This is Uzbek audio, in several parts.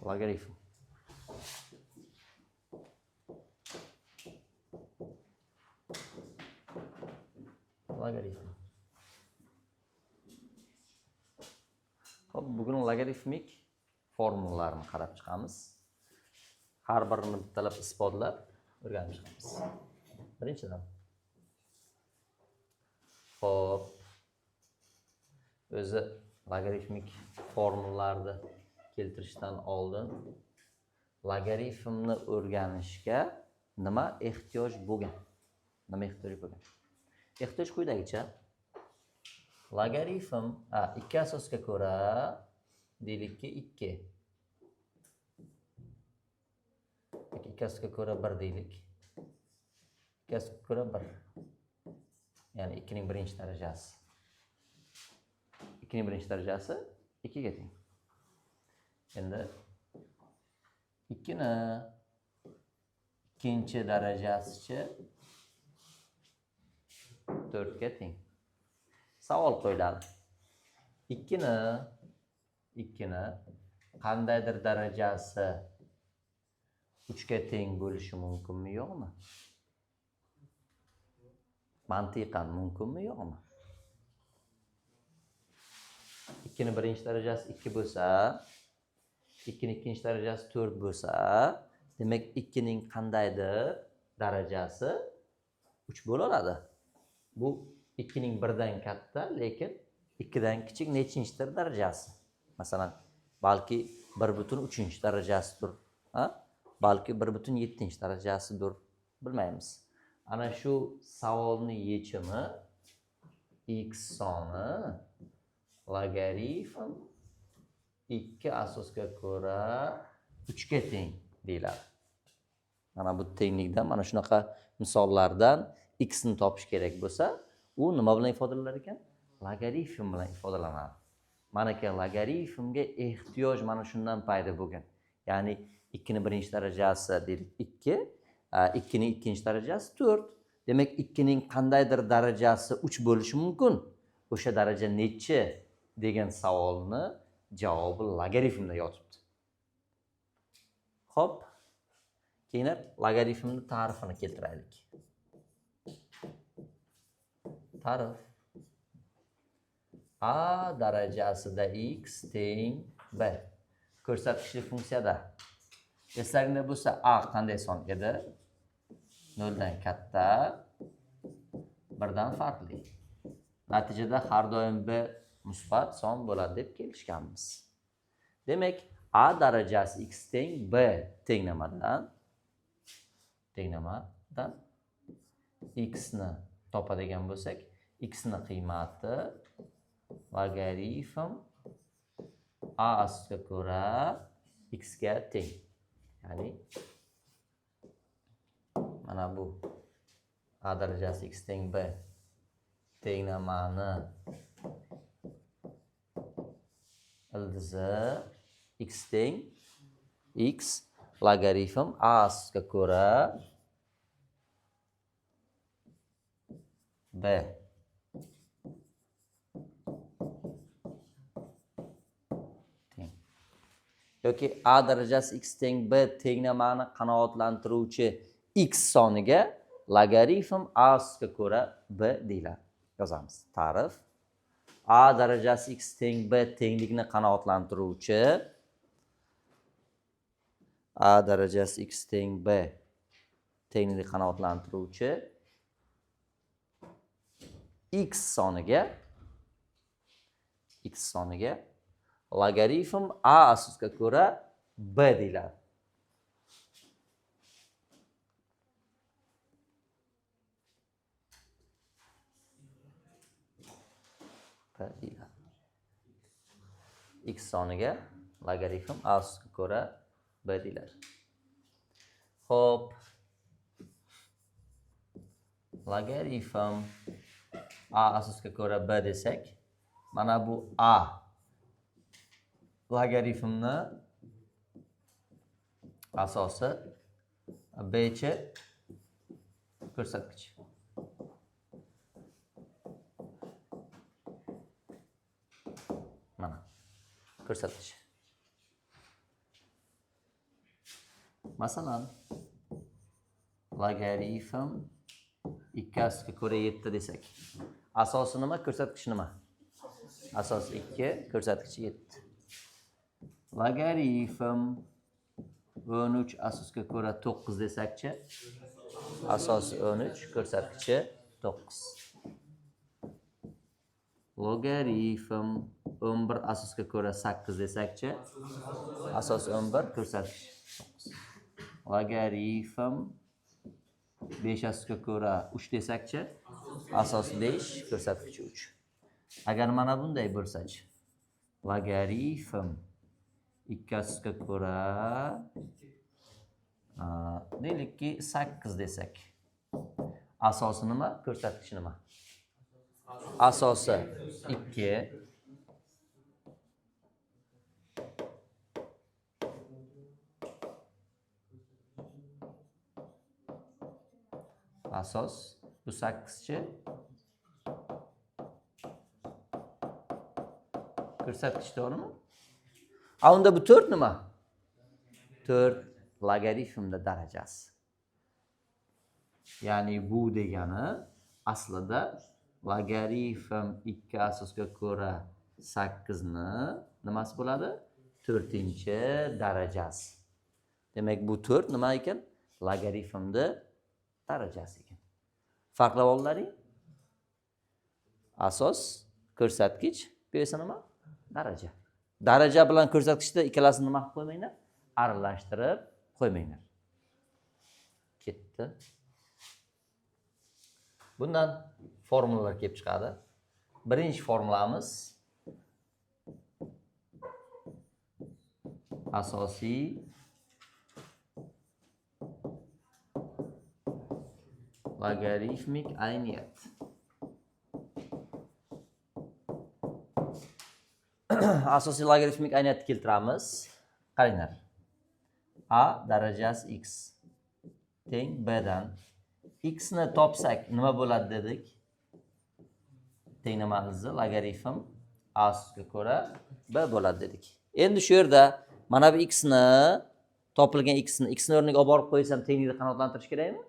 logaritm. Logaritm. Hop, bugun logaritmik formulalarni qarab chiqamiz. Har birini bittalab isbotlab o'rganib chiqamiz. Birinchidan. Hop. O'zi logaritmik formulalarni keltirishdan oldin logaritmni o'rganishga nima ehtiyoj bo'lgan? Ehtiyoj quyidagicha. Logaritm ikki asosga ko'ra deylikki 2. Ikki asosga ko'ra 1 deylik. Ikki asosga ko'ra 1. Ya'ni 2 ning birinchi darajasi. 2 ning birinchi darajasi 2 ga teng. Endi 2 ni ikkinchi darajasichi 4 ga teng. Savol qo'yiladi. 2 ni qandaydir darajasi 3 ga teng bo'lishi mumkinmi, yo'qmi? Mantiqan mumkinmi, yo'qmi? 2 ni birinchi darajasi 2 bo'lsa, 2 ning ikkinchi darajasi 4 bo'lsa, demak 2 ning qandaydir darajasi 3 bo'laveradi. Bu 2 ning 1 dan katta, lekin 2 dan kichik nechinchidir darajasi. Masalan, balki 1,3 darajasidir, balki 1,7 darajasidir, bilmaymiz. Ana shu savolning yechimi x soni logaritm 2 asosga ko'ra 3 ga teng deyiladi. Mana bu tenglikdan, mana shunaqa misollardan x ni topish kerak bo'lsa, u nima bilan ifodalanir ekan? Logaritm bilan ifodalanadi. Mana ekan logaritmga ehtiyoj mana shundan paydo bo'lgan. Ya'ni 2 ning birinchi darajasi deylik 2, 2 ning ikkinchi darajasi 4. Demak 2 ning qandaydir darajasi 3 bo'lishi mumkin. O'sha daraja nechi degan savolni javobi logaritmda yotibdi. Xo'p, keyin logaritmning ta'rifini keltiraylik. Ta'rif. A darajasida x teng b. Ko'rsatkichli funksiyada. Esingizda bo'lsa, a qanday son edi? 0 dan katta, 1 dan farqli. Natijada har doim b musbat son bo'ladi deb kelishganmiz. Demak, a darajasi x teng b tenglamadan x ni topadigan bo'lsak, x ni qiymati logaritm a asosga ko'ra x ga teng. Ya'ni mana bu a darajasi x teng b tenglamani ildizi x teng x logaritm a asosga ko'ra b. Yoki a darajasi x teng b tenglamani qanoatlantiruvchi x soniga logaritm a asosga ko'ra b deyiladi. Yozamiz. Ta'rif. A darajasi x teng b tenglikni qanoatlantiruvchi x soniga logaritm a asosga ko'ra b deyiladi. X soniga logaritm a asosga ko'ra b deyiladi. Xo'p. Logaritm a asosga ko'ra b desak, mana bu a logaritmni asosi b-chi ko'rsatkich. Mana ko'rsatkich. Masalan, logaritm 2 ko'ra 7 desak. Asosi nima, ko'rsatkichi nima? Asos 2, ko'rsatkichi 7. Logaritm 13 asosga ko'ra 9 desakchi, asosi 13, ko'rsatkichi 9. Logaritm 11 asosga ko'ra 8 desakchi, asosi 11, ko'rsatkichi 9. Logaritm 5 asosga ko'ra 3 desakchi, asosi 5, ko'rsatkichi 3. Agar mana bunday bo'lsa-chi, logaritm 2 asosga ko'ra deylikki 8 desak. Asosi nima, ko'rsatkichi nima? Asosi 2, asos bu 8-chi, ko'rsatkichi to'g'rimi? Unda bu 4 nima? 4 logaritmda darajasi. Ya'ni bu degani aslida logaritm 2 asosga ko'ra 8 ni nimasi bo'ladi? 4-darajasi. Demak, bu 4 nima ekan? Logaritmda darajasi ekan. Farqlab oldinglarmi? Asos, ko'rsatkich, bu esa nima? Daraja. Daraja bilan ko'rsatkichda ikkalasini nima qilib qo'ymanglar? Aralashtirib qo'ymanglar. Ketdi. Bundan formulalar kelib chiqadi. Birinchi formulamiz asosiy logaritmik ayniyat. Asosiy logaritmik ayniyatni keltiramiz. Qaranglar. A darajasi x teng bdan. X ni topsak nima bo'ladi dedik? Teng nimamizni logaritm a asosga ko'ra b bo'ladi dedik. Endi shu yerda mana bu x ni topilgan x ni o'rniga olib borib qo'ysam tenglikni qanoatlantirish kerakmi?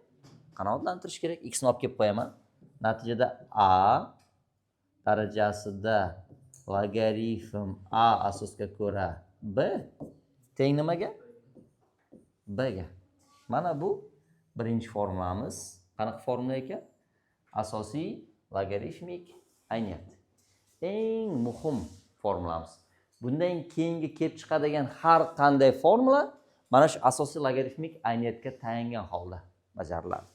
Qanoatlantirish kerak. X ni olib kelib qo'yaman. Natijada a darajasida logaritm a asosga ko'ra b teng nimaga? B ga. Mana bu birinchi formulamiz. Qanaqa formula ekan? Asosiy logaritmik ayniyat. Eng muhim formulamiz. Bundan keyingi kelib chiqadigan har qanday formula mana shu asosiy logaritmik ayniyatga tayangan holda bajariladi.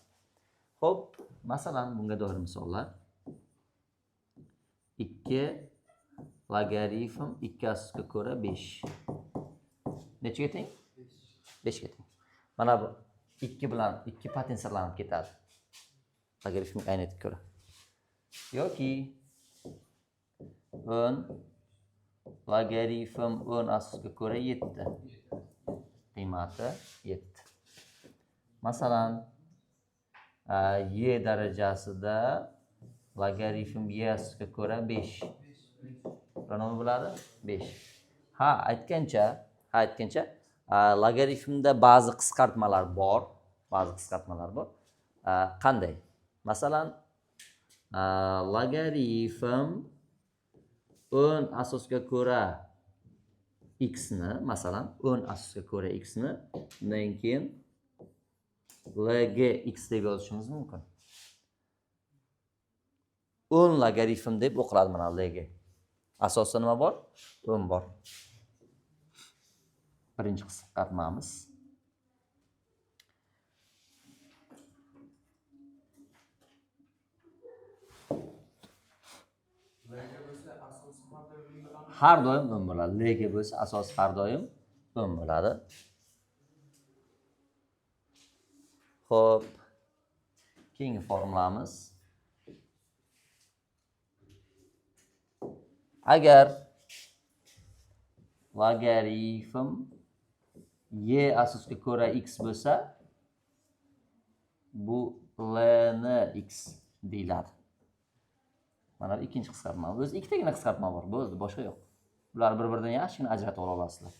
Xo'p, masalan, bunga doir misollar. 2 logaritm 2 asosga ko'ra 5. Nechaga teng? 5 ga teng. Mana bu 2 bilan 2 potensiallanib ketadi. Logaritmik ayniyatga ko'ra. Yoki 10 logaritm 10 asosga ko'ra 7. Qiymati 7. Masalan, y darajasida logaritm y asosga ko'ra 5. Nima bo'ladi? 5. Aytgancha logaritmda ba'zi qisqartmalar bor. Qanday? Masalan, logaritm 10 asosga ko'ra x ni, masalan, 10 asosga ko'ra x ni, undan keyin lg x deb yozishimiz mumkin. 10 logaritm deb o'qiladi mana lg. Asosda nima bor? 10 bor. Birinchi qisqartmamiz. Har doim 10 bo'ladi. Lg bo'lsa asosi har doim 10 bo'ladi. Xo'p. Keyingi formulamiz. Agar logaritm y asosga ko'ra x bo'lsa, bu ln x deyiladi. Mana bu ikkinchi qisqartma. O'zi ikkitagina qisqartma bor, bo'ldi, boshqa yo'q. Bular bir-biridan yaxshigina ajratib olasizlar.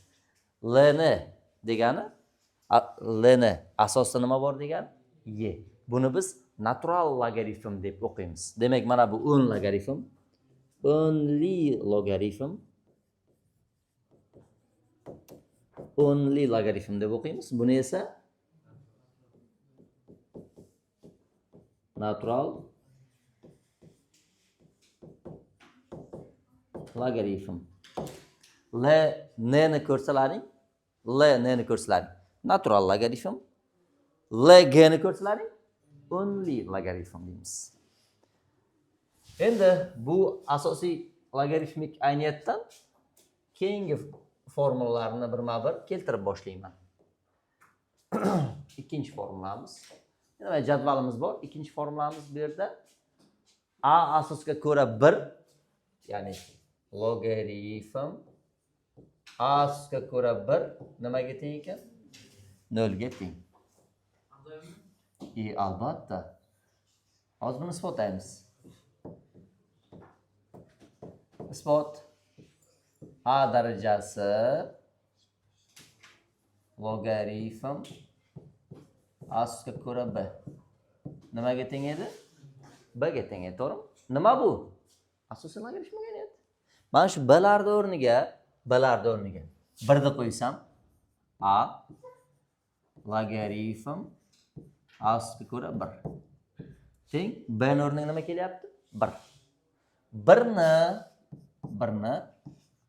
Ln degani Lni asosida nima bor degan? Y. Buni biz natural logaritm deb o'qiymiz. Demak, mana bu 10 logaritm. 10li logaritm. 10li logaritm deb o'qiymiz. Buni esa natural logaritm. N'ni ko'rsalaring, N'ni ko'rsalaring. Natural logaritm. G'ni ko'rsalaring, only logaritm deymiz. Endi bu asosiy logaritmik ayniyatdan keyingi formulalarni birma-bir keltirib boshlayman. Ikkinchi formulamiz. Mana jadvalimiz bor. Ikkinchi formulamiz bu yerda a asosga ko'ra 1, ya'ni logaritm a asosga ko'ra 1 nimaga teng ekan? 0 ga teng. Albatta. Hozir buni isbotlaymiz. Isbot a darajasi logaritm a asosga ko'ra b. Nimaga teng edi? B ga teng edi, to'g'rimi? Nima bu? Asosiy logaritm o'rnayapti. Mana shu b'larni o'rniga 1 ni qo'ysam, a logaritm a asosga ko'ra 1 teng b ni o'rniga nima kelyapti? 1. 1ni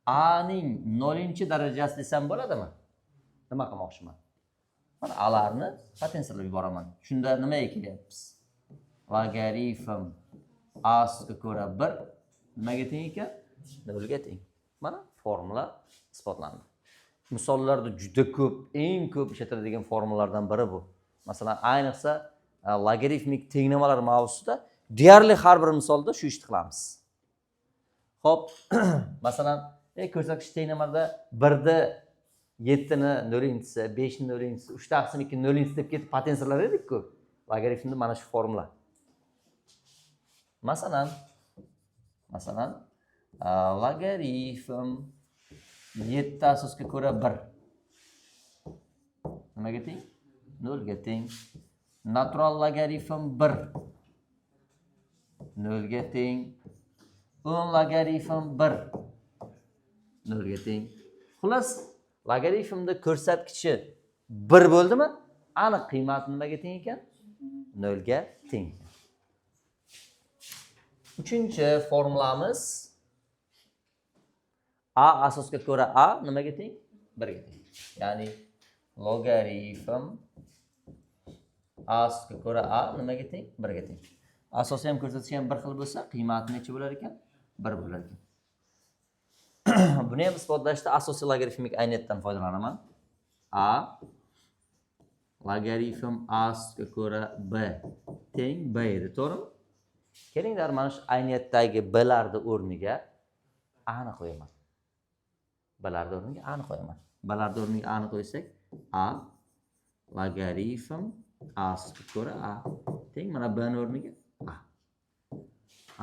a ning 0-darajasi desam bo'ladimi? Nima qilmoqchiman? Mana alarni potensialga yuboraman. Shunda nimaga kelyapmiz? Logaritm a asosga ko'ra 1 nimaga teng ekan? 0 ga teng. Mana formula isbotlandi. Misollarda juda ko'p, eng ko'p ishlatiladigan formulalardan biri bu. Masalan, ayniqsa logaritmik tenglamalar mavzusida deyarli har bir misolda shu ishni qilamiz. Xo'p, masalan, ko'rsatkich tenglamada 1da 7ni 0-si, 5ni 0-si, 3 taqsim 2 0-si deb ketib potensiyalar edik-ku. Logaritmda mana shu formula. Masalan, logaritm 7 asosga ko'ra 1 nimaga teng? 0 ga teng. Natural logaritm 1 0 ga teng. 10 logaritm 1 0 ga teng. Xullas, logaritmda ko'rsatkichi 1 bo'ldimi? Aniq qiymati nimaga teng ekan? 0 ga teng. Uchinchi formulamiz a asosga ko'ra a nimaga teng? 1 ga teng. Ya'ni logaritm a asosga ko'ra a nimaga teng? 1 ga teng. Asosi ham ko'rsatkichi ham bir xil bo'lsa, qiymati necha bo'lar ekan? 1 bo'lar ekan. Buni ham isbotlashda asosiy logaritmik ayniyatdan foydalanaman. A logaritm a asosga ko'ra b teng b edi, to'g'rimi? Kelinglar, mana shu ayniyatdagi b'larni o'rniga a ni qo'yaman. B'larni o'rniga a ni qo'yaman. B'larni o'rniga a ni qo'ysak, a logaritm a asosga ko'ra a teng mana b ni o'rniga a.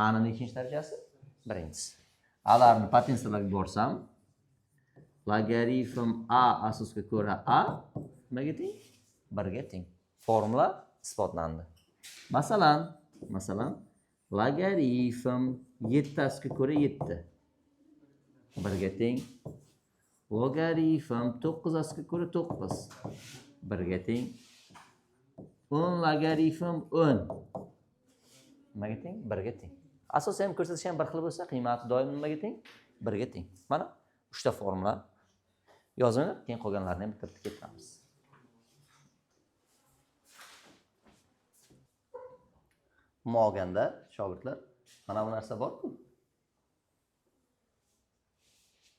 A ni nechinchi darajasi? Birinchisi. Alarni potensiyalarga borsam, logaritm a asosga ko'ra a nimaga teng? 1 ga teng. Formula isbotlandi. Masalan, logaritm 7 asosga ko'ra 7 1 ga teng. Logaritm 9 asosga ko'ra 9 1 ga teng. 10 logaritm 10 nimaga teng? 1 ga teng. Asosan ham ko'rsatish ham bir xil bo'lsa, qiymati doim nimaga teng? 1 ga teng. Mana 3 ta formula yozinglar, keyin qolganlarini ham bitta-bitta keltiramiz. Umuman olganda, shogirdlar, mana bu narsa bor-ku.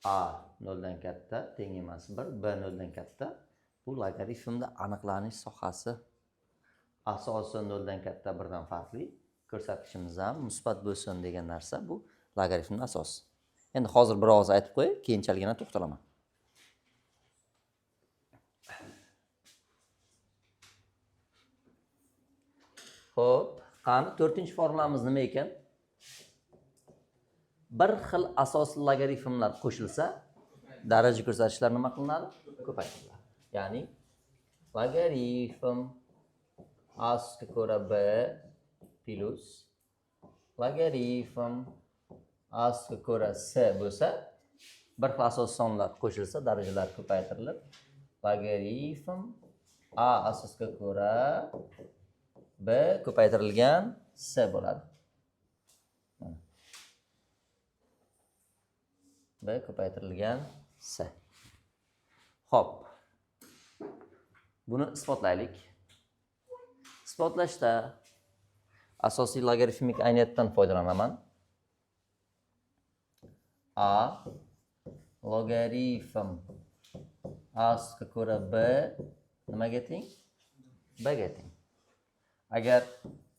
A 0 dan katta teng emas 1, b 0 dan katta. Bu logaritmda aniqlanish sohasi. Asosi 0 dan katta 1 dan farqli. Ko'rsatkichimiz ham musbat bo'lsin degan narsa bu logaritmning asosi. Endi hozir bir ovoz aytib qo'yay, keyinchalik yana to'xtalaman. Xo'p, qani 4-formulamiz nima ekan? Bir xil asosiy logaritmlar qo'shilsa, daraja ko'rsatkichlar nima qilinadi? Ko'paytiriladi. Ya'ni logaritm asga ko'ra b plus logaritm asga ko'ra s bo'lsa, bir xil asosiy sonlar qo'shilsa, darajalar ko'paytirilib, logaritm a asosga ko'ra b ko'paytirilgan s bo'ladi. B ko'paytirilgan s. Xo'p. Buni isbotlaylik. Isbotlashda asosiy logaritmik ayniyatdan foydalanaman. A logaritm asga ko'ra b nimaga teng? B ga teng. Agar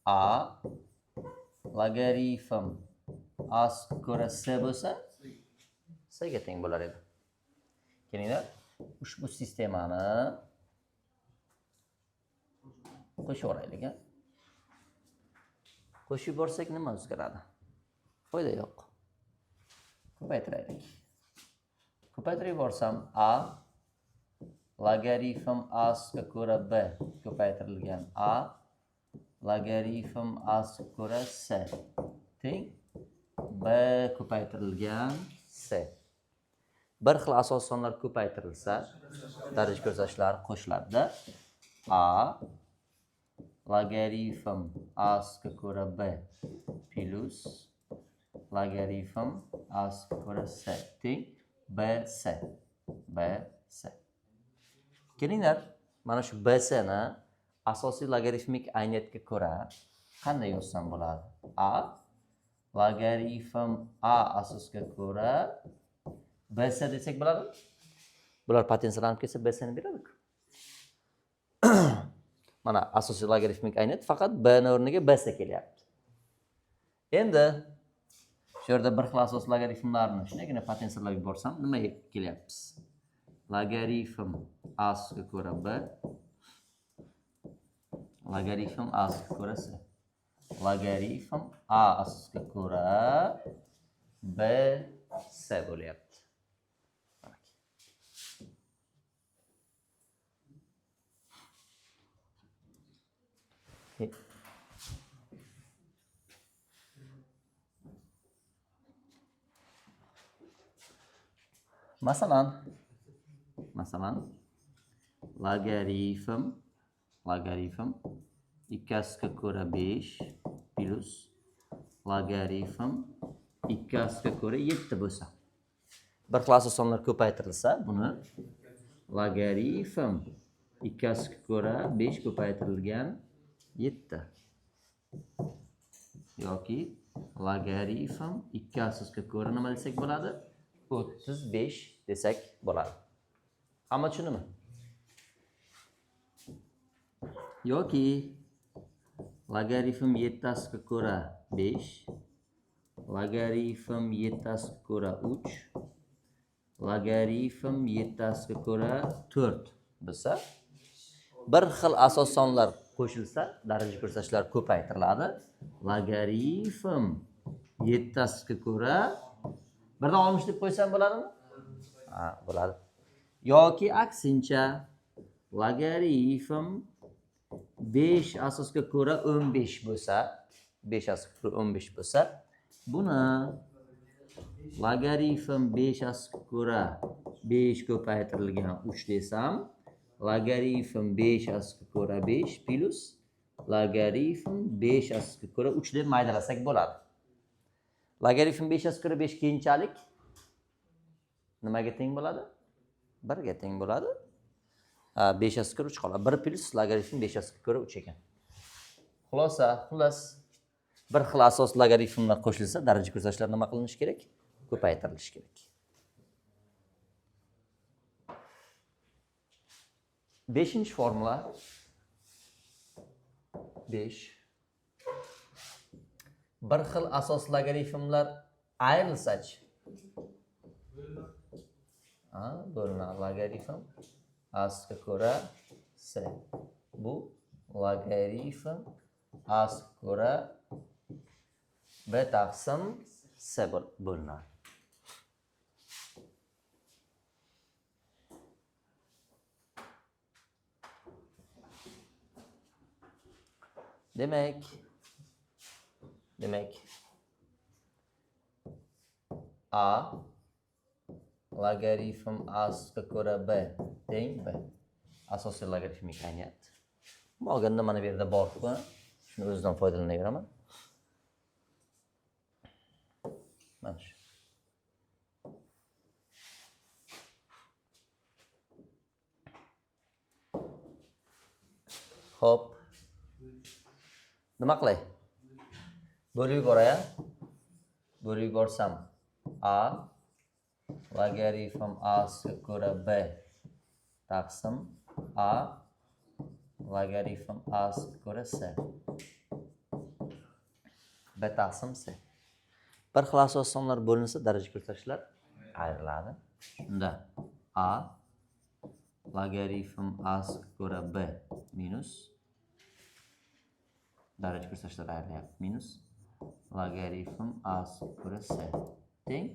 a logaritm asga ko'ra s bo'lsa, s ga teng bo'lar edi. Kelinglar, ushbu sistemani qo'shib yuboraylik. Qo'shib yuborsak nima o'zgaradi? Foyda yo'q. Ko'paytiraylik. Ko'paytirib yuborsam a logaritm asga ko'ra b ko'paytirilgan a logaritm asga ko'ra s teng b ko'paytirilgan s. Bir xil asosiy sonlar ko'paytirilsa, daraja ko'rsatkichlar qo'shiladi. A logaritm asga ko'ra b plus logaritm asga ko'ra s teng bs. bs. Kelinglar, mana shu bs ni asosiy logaritmik ayniyatga ko'ra qanday yozsam bo'ladi? A logaritm a asosga ko'ra bs desak bo'ladi. Bular potensiyalanib ketsa bs ni beradi-ku. Mana asosiy logaritmik ayniyat faqat b ni o'rniga bs kelyapti. Endi shu yerda bir xil asosiy logaritmlarni shunagina potensiyalarga yuborsam, nima kelyapmiz? Logaritm asga ko'ra b logaritm asga ko'ra s. Logaritm a asga ko'ra b s bo'lyapti. Masalan logaritm 2 ko'ra 5 plus logaritm 2 ko'ra 7 bo'lsa, bir xil asosiy sonlar ko'paytirilsa, buni logaritm 2 ko'ra 5 ko'paytirilgan 7 yoki logaritm 2 ko'ra nima desak bo'ladi? 35 desak bo'ladi. Hamma tushundimi? Yoki logaritm 7 ko'ra 5 logaritm 7 ko'ra 3 logaritm 7 ko'ra 4 bo'lsa, bir xil asosiy sonlar qo'shilsa, daraja ko'rsatkichlar ko'paytiriladi. Logaritm 7 ko'ra birdan 60 deb qo'ysam bo'ladimi? Ha, bo'ladi. Yoki aksincha logaritm 5 asosga ko'ra 15 bo'lsa, 5 asosga ko'ra 15 bo'lsa, buni logaritm 5 asosga ko'ra 5 ko'paytirilgan 3 desam, logaritm 5 asosga ko'ra 5 plus logaritm 5 asosga ko'ra 3 deb maydalasak bo'ladi. Logaritm 5 asosga ko'ra 5 keyinchalik nimaga teng bo'ladi? 1 ga teng bo'ladi. 5 asosga ko'ra 3 qoladi. 1 plus logaritm 5 asosga ko'ra 3 ekan. Xullas bir xil asosiy logaritmlar qo'shilsa, daraja ko'rsatkichlar nima qilinishi kerak? Ko'paytirilishi kerak. 5-formula 5. Bir xil asosiy logaritmlar ayrilsa-chi? Bo'linadi. Logaritm asga ko'ra s. Bu logaritm asga ko'ra b taqsim s bo'linadi. Demek A logaritm A asosga ko'ra B teng B. Asosiy logaritmik aynyapti. Olganda mana bu yerda bor-ku, shuni o'zidan foydalanaveraman. Mana shu. Hop. Nima qilay? Bo'lib yuboray-a? Bo'lib yuborsam A logaritm Asga ko'ra B taqsim A logaritm Asga ko'ra C. B taqsim C. Bir xil asosiy sonlar bo'linsa, daraja ko'rsatkichlar ayriladi. Shunda A logaritm Asga ko'ra B minus daraja ko'rsatkichlar ayrilyapti. Minus logaritm Asga ko'ra C teng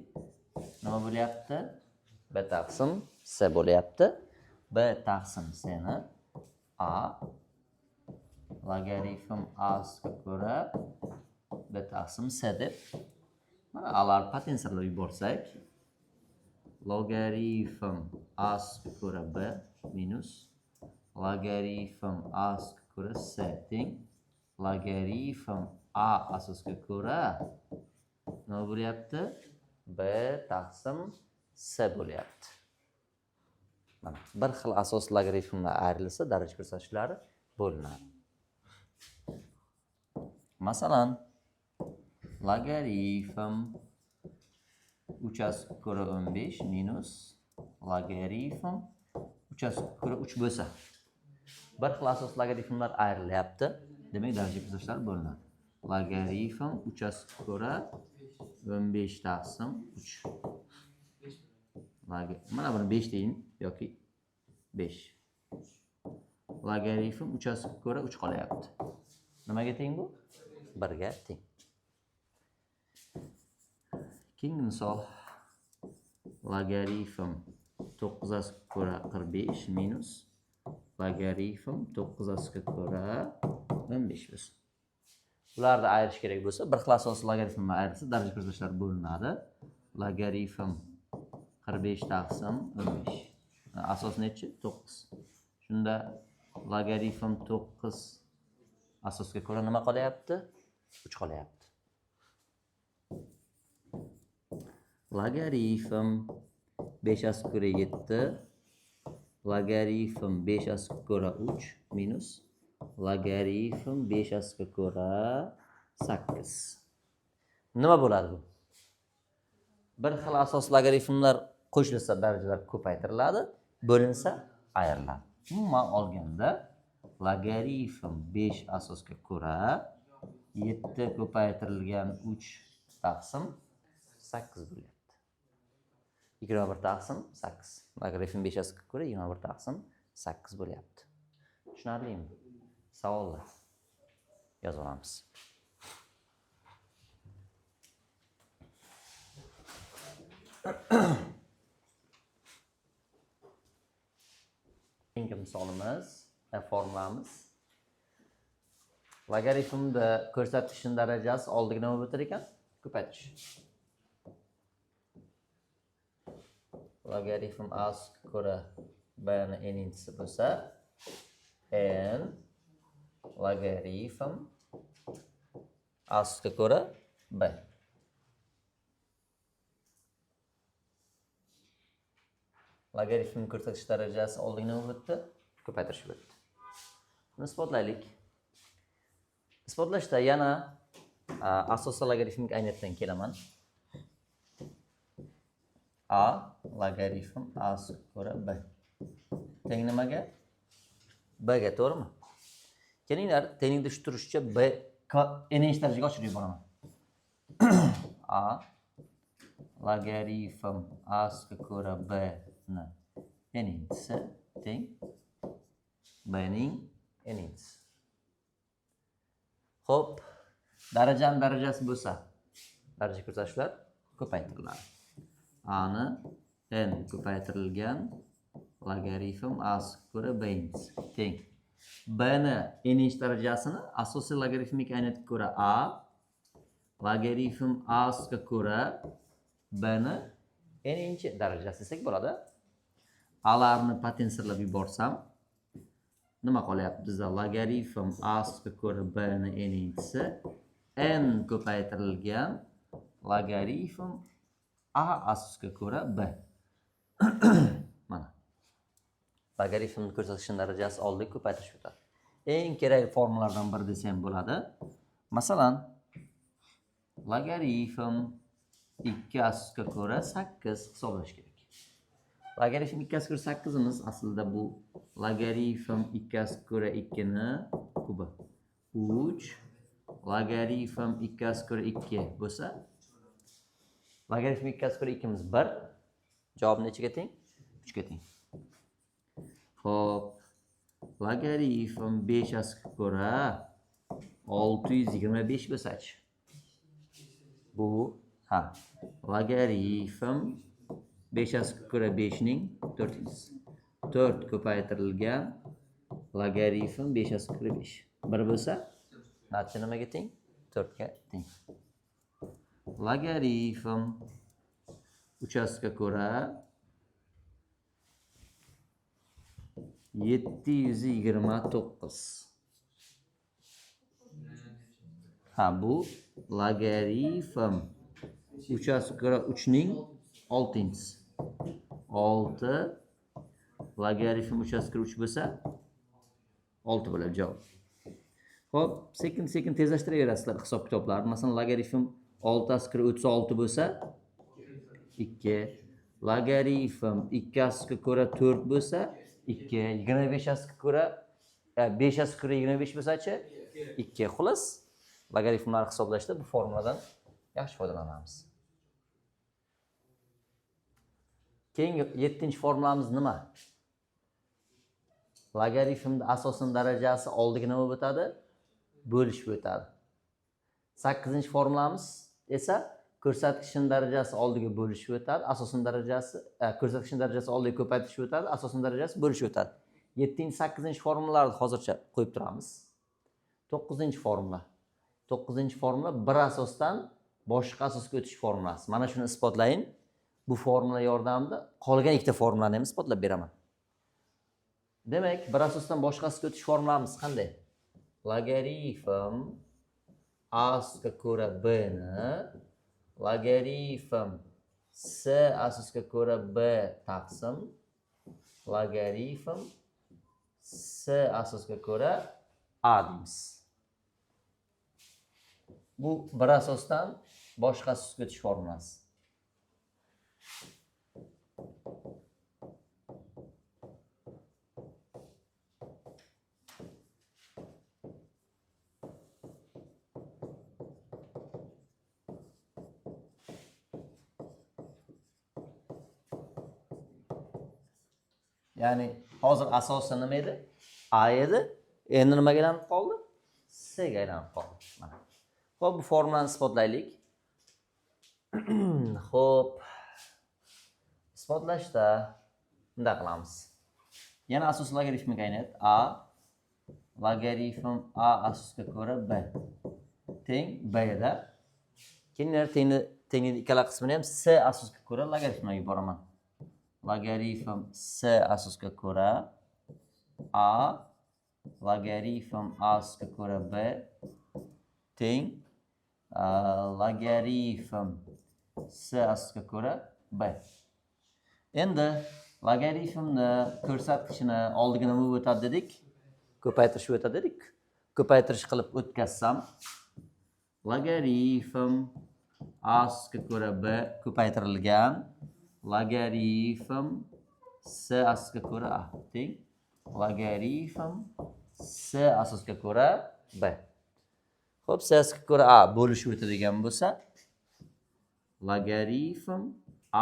nima bo'lyapti? B taqsim C bo'lyapti. B taqsim C ni A logaritm Asga ko'ra B taqsim C deb mana alar potensiallarga yuborsak, logaritm Asga ko'ra B minus logaritm Asga ko'ra C teng logaritm A asosga ko'ra nima bo'lyapti? B taqsim C bo'lyapti. Mana bir xil asosiy logaritmlar ayrilsa, daraja ko'rsatkichlari bo'linadi. Masalan, logaritm 3 asosga ko'ra 15 minus logaritm 3 asosga ko'ra 3 bo'lsa, bir xil asosiy logaritmlar ayrilyapti. Demak, daraja ko'rsatkichlar bo'linadi. Logaritm 3 asosga ko'ra 15 taqsim 3. Mana buni 5 deyin yoki 5. Logaritm 3 asosga ko'ra 3 qolyapti. Nimaga teng bu? 1 ga teng. Keyingi misol. Logaritm 9 asosga ko'ra 45 minus logaritm 9 asosga ko'ra 15 bo'lsin. Ularni ayirish kerak bo'lsa, bir xil asosiy logaritmlar ayrilsa, daraja ko'rsatkichlar bo'linadi. Logaritm 45 taqsim 15. Asos nechi? 9. Shunda logaritm 9 asosga ko'ra nima qolyapti? 3 qolyapti. Logaritm 5 asosga ko'ra 7, logaritm 5 asosga ko'ra 3 minus logaritm 5 asosga ko'ra 8. Nima bo'ladi bu? Bir xil asosiy logaritmlar qo'shilsa, darajalar ko'paytiriladi, bo'linsa ayriladi. Umuman olganda logaritm 5 asosga ko'ra 7 ko'paytirilgan 3 taqsim 8 bo'lyapti. 21 taqsim 8. Logaritm 5 asosga ko'ra 21 taqsim 8 bo'lyapti. Tushunarlimi? Savollar yozib olamiz. Keyingi misolimiz, formulamiz. Logaritmda ko'rsatkichning darajasi oldiga nima bo'lar ekan? Ko'paytirish. Logaritm Asga ko'ra B ni n-inchisi bo'lsa, n logaritm Asga ko'ra B. Logaritm ko'rsatkich darajasi oldiga nima bo'tdi? Ko'paytirish bo'tdi. Buni isbotlaylik. Isbotlashda yana asosiy logaritmik ayniyatdan kelaman. A logaritm Asga ko'ra B teng nimaga? B ga, to'g'rimi? Kelinglar, teningda shu turishcha B n-inchi darajaga oshirib yuboraman. A logaritm Asga ko'ra B ni n-inchisi teng B ning n-inchisi. Xo'p, darajaning darajasi bo'lsa, daraja ko'rsatkichlar ko'paytiriladi. A ni n ko'paytirilgan logaritm Asga ko'ra B inchisi teng bni n'inchi darajasini asosiy logaritmik ayniyatga ko'ra a logaritm a ustiga ko'ra bni n'inchi darajasi desak bo'ladi. Alarni potensiallab yuborsam nima qolyapti bizda? Logaritm a ustiga ko'ra bni n'inchisi n ko'paytirilgan logaritm a asosiga ko'ra b. Mana logaritmni ko'rsatishning darajasi oldiga ko'paytirish o'tadi. Eng kerakli formulalardan biri desa ham bo'ladi. Masalan, logaritm 2 asosiga ko'ra 8 hisoblash kerak. Logaritm 2 asosiga ko'ra 8 imiz aslida bu logaritm 2 asosiga ko'ra 2 ni kubi. 3 logaritm 2 asosiga ko'ra 2 bo'lsa, logaritm 2 asosiga ko'ra 2 imiz 1. Javob nechaga teng? 3 ga teng. Xo'p, logaritm 5 asosiga ko'ra 625 bo'lsa-chi? Bu logaritm 5 asosiga ko'ra 5 ning 4-inchisi. 4 ko'paytirilgan logaritm 5 asosiga ko'ra 5. 1 bo'lsa, natija nimaga teng? 4 ga teng. Logaritm 3 asosiga ko'ra 729. Bu logaritm 3 asosiga ko'ra 3 ning 6-inchisi. 6 logaritm 3 asosiga ko'ra 3 bo'lsa 6 bo'ladi javob. Xo'p, sekin-sekin tezlashtiraverasizlar hisob kitoblarni. Masalan, logaritm 6 asosiga ko'ra 36 bo'lsa 2. Logaritm 2 asosiga ko'ra 4 bo'lsa 2. 25 asosiga ko'ra 5 asosiga ko'ra 25 bo'lsa-chi? 2. Xullas, logaritmlarni hisoblashda bu formuladan yaxshi foydalanamiz. Keyingi 7-formulamiz nima? Logaritmning asosiy darajasi oldiga nima o'tadi? Bo'lishib o'tadi. 8-formulamiz esa ko'rsatkichning darajasi oldiga bo'lishib o'tadi, asosiy darajasi ko'rsatkichning darajasi oldiga ko'paytirishib o'tadi, asosiy darajasi bo'lishib o'tadi. 7-8-formulalarni hozircha qo'yib turamiz. 9-formula. 9-formula bir asosdan boshqa asosga o'tish formulasi. Mana shuni isbotlayin. Bu formula yordamida qolgan ikkita formulani ham isbotlab beraman. Demak, bir asosdan boshqa asosga o'tish formulamiz qanday? Logaritm a asosiga ko'ra b ni logaritm s asosiga ko'ra b taqsim logaritm s asosiga ko'ra a deymiz. Bu bir asosdan boshqa asosga o'tish formulasi. Ya'ni hozir asosi nima edi? A edi. Endi nimaga aylanib qoldi? S ga aylanib qoldi. Mana. Xo'p, bu formulani isbotlaylik. Xo'p. Isbotlashda bunday qilamiz. Yana asosiy logaritmik ayniyat a logaritm a asosiga ko'ra b teng b da. Keyin tenglik ikkala qismini ham s asosiga ko'ra logaritmga yuboraman. Logaritm s asosiga ko'ra a logaritm a asosiga ko'ra b teng logaritm s asosiga ko'ra b. Endi logaritmni ko'rsatkichini oldiga nima o'tadi dedik? Ko'paytirish o'tadi dedik. Ko'paytirish qilib o'tkazsam logaritm a asosiga ko'ra b ko'paytirilgan logaritm s asosiga ko'ra a teng logaritm s asosiga ko'ra b. Xo'p, s asosiga ko'ra a bo'lishib o'tadigan bo'lsa logaritm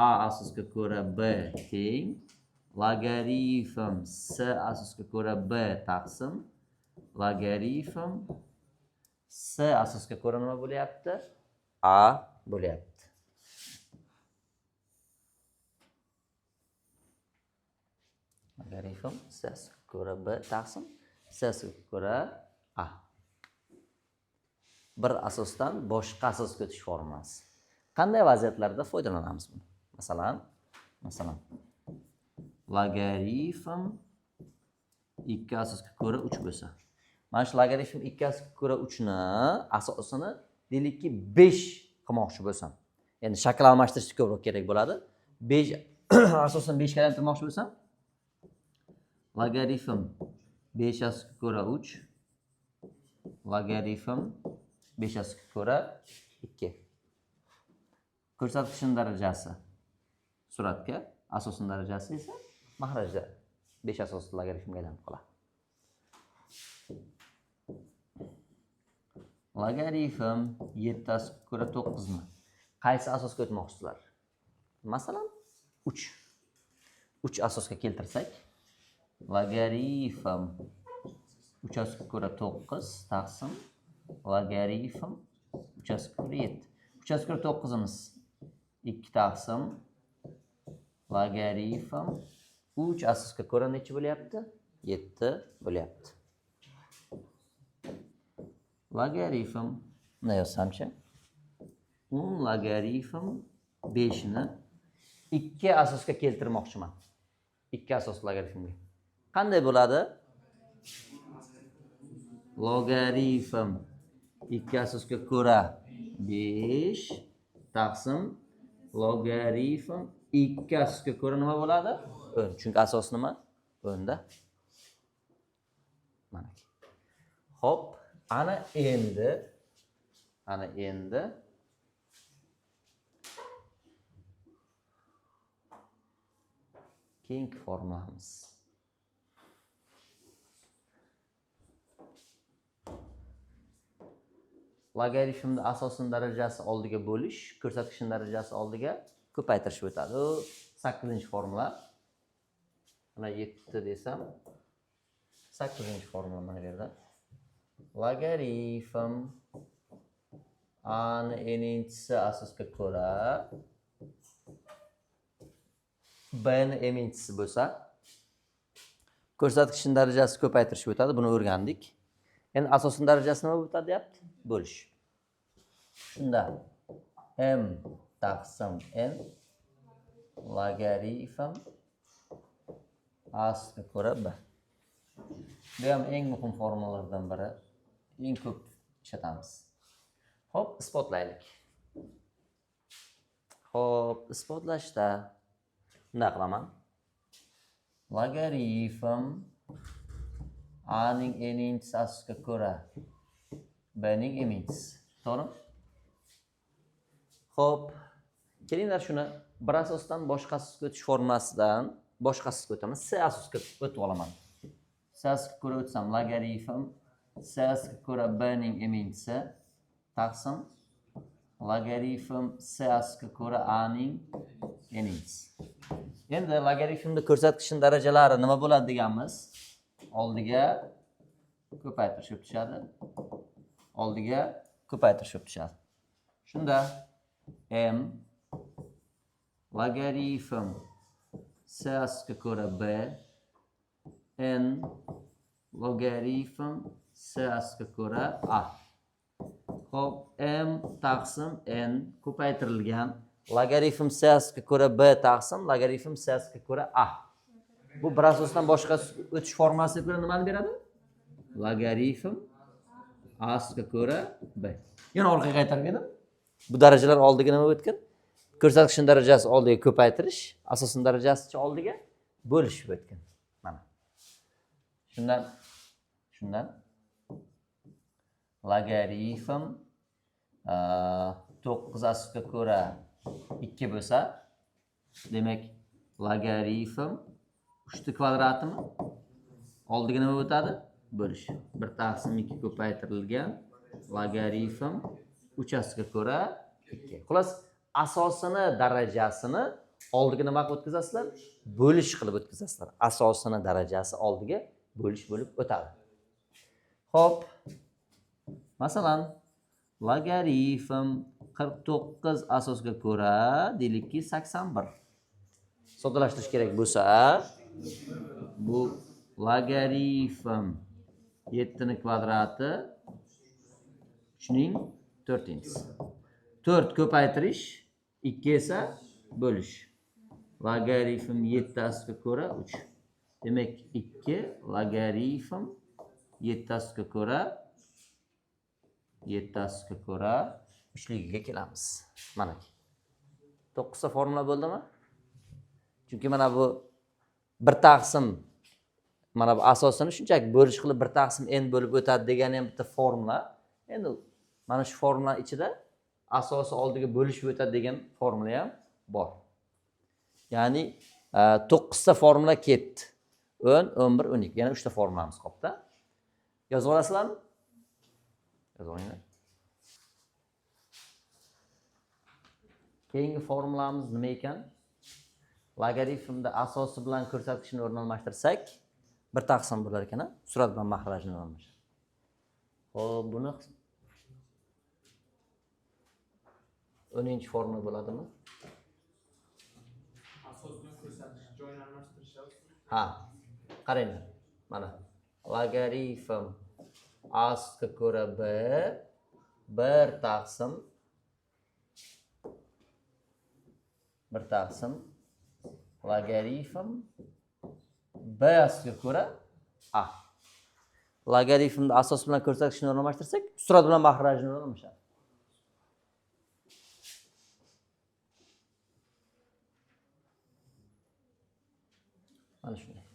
a asosiga ko'ra b teng logaritm s asosiga ko'ra b taqsim logaritm s asosiga ko'ra nima bo'lyapti? A bo'lyapti. Logaritm s asosiga ko'ra b taqsim S-ga ko'ra A. Bir asosdan boshqa asosga o'tish formulasi. Qanday vaziyatlarda foydalanamiz buni? Masalan, logaritm 2 asosga ko'ra 3 bo'lsa. Mana shu logaritm 2 asosga ko'ra 3 ni asosini deylikki 5 qilmoqchi bo'lsam. Endi shakl almashtirish ko'proq kerak bo'ladi. 5 asosini 5 ga aylantirmoqchi bo'lsam, logaritm 5 asosga ko'ra 3 logaritm 5 asosga ko'ra 2. Ko'rsatkichning darajasi suratga, asosning darajasi esa mahrajda 5 asosli logaritmga aylanib qoladi. Logaritm 7 asosga ko'ra 9 ni qaysi asosga o'tmoqchisizlar? Masalan, 3. 3 asosga keltirsak, logaritm 3 asosga ko'ra 9 taqsim logaritm 3 asosga ko'ra 7. 3 asosga ko'ra 9imiz 2 taqsim logaritm 3 asosga ko'ra necha bo'lyapti? 7 bo'lyapti. Logaritm ne yozsamchi? 10 logaritm 5 ni 2 asosga keltirmoqchiman. 2 asosli logaritmga. Qanday bo'ladi? Logaritm 2 asosga ko'ra 5 taqsim logaritm 2 asosga ko'ra nima bo'ladi? 10. Chunki asos nima? 10da. Mana. Xo'p, ana endi keyingi formulamiz. Logaritmni asosning darajasi oldiga bo'lish, ko'rsatkichning darajasi oldiga ko'paytirishib o'tadi. U 8-formula. Mana 7 desam 8-formula mana bu yerda. Logaritm a ni n'inchisi asosga ko'ra b ni m'inchisi bo'lsa, ko'rsatkichning darajasi ko'paytirishib o'tadi. Buni o'rgandik. Endi asosning darajasi nima bo'lib o'tadi deyapti? Bo'lish. Shunda m taqsim n logaritm asosga ko'ra b. Bu ham eng muhim formulalardan biri. Eng ko'p ishlatamiz. Xo'p, isbotlaylik. Xo'p, isbotlashda bunday qilaman. Logaritm a ning n'inchisi asosga ko'ra b ning m'inchisi. To'g'rimi? Xo'p, kelinglar shuni bir asosdan boshqa asosga o'tish formulasidan boshqa asosga o'taman. S asosga o'tib olaman. S asosga ko'ra o'tsam logaritm S asosga ko'ra b ning m'inchisi taqsim logaritm S asosga ko'ra a ning n'inchisi. Endi logaritmda ko'rsatkichning darajalari nima bo'ladi deganmiz? Oldiga ko'paytirishib tushadi. Shunda m logaritm S asosga ko'ra b n logaritm S asosga ko'ra a. Xo'p, m taqsim n ko'paytirilgan logaritm S asosga ko'ra b taqsim logaritm S asosga ko'ra a. Bu bir asosdan boshqa o'tish formulasiga ko'ra nimani beradi? Logaritm a asosga ko'ra b. Yana orqaga qaytarib edim. Bu darajalar oldiga nima o'tgan? Ko'rsatkichning darajasi oldiga ko'paytirish, asosning darajasi oldiga bo'lishib o'tgan. Mana. Shundan logaritm 9 asosga ko'ra 2 bo'lsa, demak logaritm 3 kvadratimi oldiga nima o'tadi? Bo'lish. 1 taqsim 2 ko'paytirilgan logaritm 3 asosga ko'ra 2. Xolos, asosini darajasini oldiga nima qilib o'tkazasizlar? Bo'lish qilib o'tkazasizlar. Asosini darajasi oldiga bo'lish bo'lib o'tadi. Xo'p. Masalan, logaritm 49 asosga ko'ra deylikki 81. Soddalashtirish kerak bo'lsa, bu logaritm 7 kvadrati 3 4-inchisi. 4 ko'paytirish, 2 esa bo'lish. Logaritm 7 asga ko'ra 3. Demak 2 logaritm 7 asga ko'ra 3ligiga kelamiz. Mana. 9 ta formula bo'ldimi? Chunki mana bu 1 taqsim mana bu asosini shunchaki bo'lish qilib 1 taqsim n bo'lib o'tadi degani ham bitta formula. Endi mana shu formula ichida asosi oldiga bo'lishib o'tadi degan formula ham bor. Ya'ni 9 ta formula ketdi. 10, 11, 12. Yana 3 ta formulamiz qoldi. Yozib olasizlarmi? Yozib olinglar. Keyingi formulamiz nima ekan? Logaritmda asosi bilan ko'rsatkichni o'rni almashtirsak, 1 taqsim bo'lar ekan, surat bilan mahrajni almashtiramiz. Xo'p, buni 10-formula bo'ladimi? Asos bilan ko'rsatish joyini almashtirish. Ha. Qaranglar. Mana logaritm asga ko'ra b 1 taqsim logaritm b asga ko'ra a. Logaritmni asos bilan ko'rsatkichni o'rnashtirsak, surat bilan mahrajni o'rnashtiramiz. Mana shunday.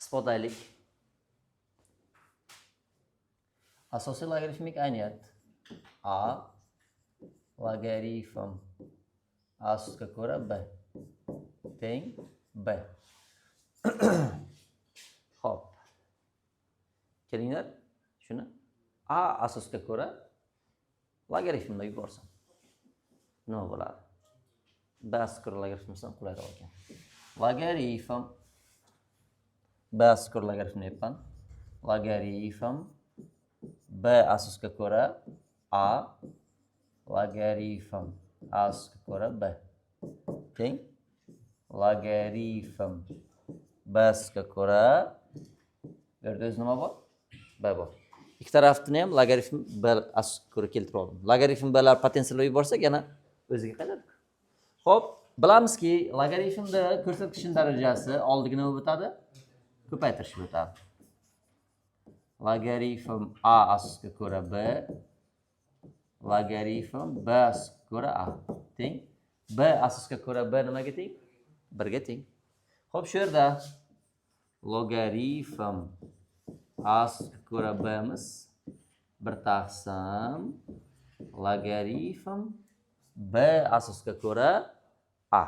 Isbotlaylik. Asosiy logaritmik ayniyat a logaritm asga ko'ra b teng b. Xo'p. Kelinglar, shuni a asosga ko'ra logaritmda yuborsam nima bo'ladi? B asga ko'ra logaritmdan qulayroq ekan. Logaritm b asga ko'ra logaritmni aytman. Logaritm b asosga ko'ra a logaritm asga ko'ra b teng logaritm b asga ko'ra bu yerda o'zi nima bor? B bor. Ikki tarafini ham logaritm b asga ko'ra keltirib oldim. Logaritm blar potensialga yuborsak yana o'ziga qaytadi. Xo'p, bilamizki, logaritmda ko'rsatkichning darajasi oldiga nima o'tadi? Ko'paytirishib o'tadi. Logaritm a asga ko'ra b logaritm b asga ko'ra a teng b asga ko'ra b nimaga teng? 1 ga teng. Xo'p, shu yerda logaritm asga ko'ra b miz 1 taqsim logaritm b asga ko'ra a.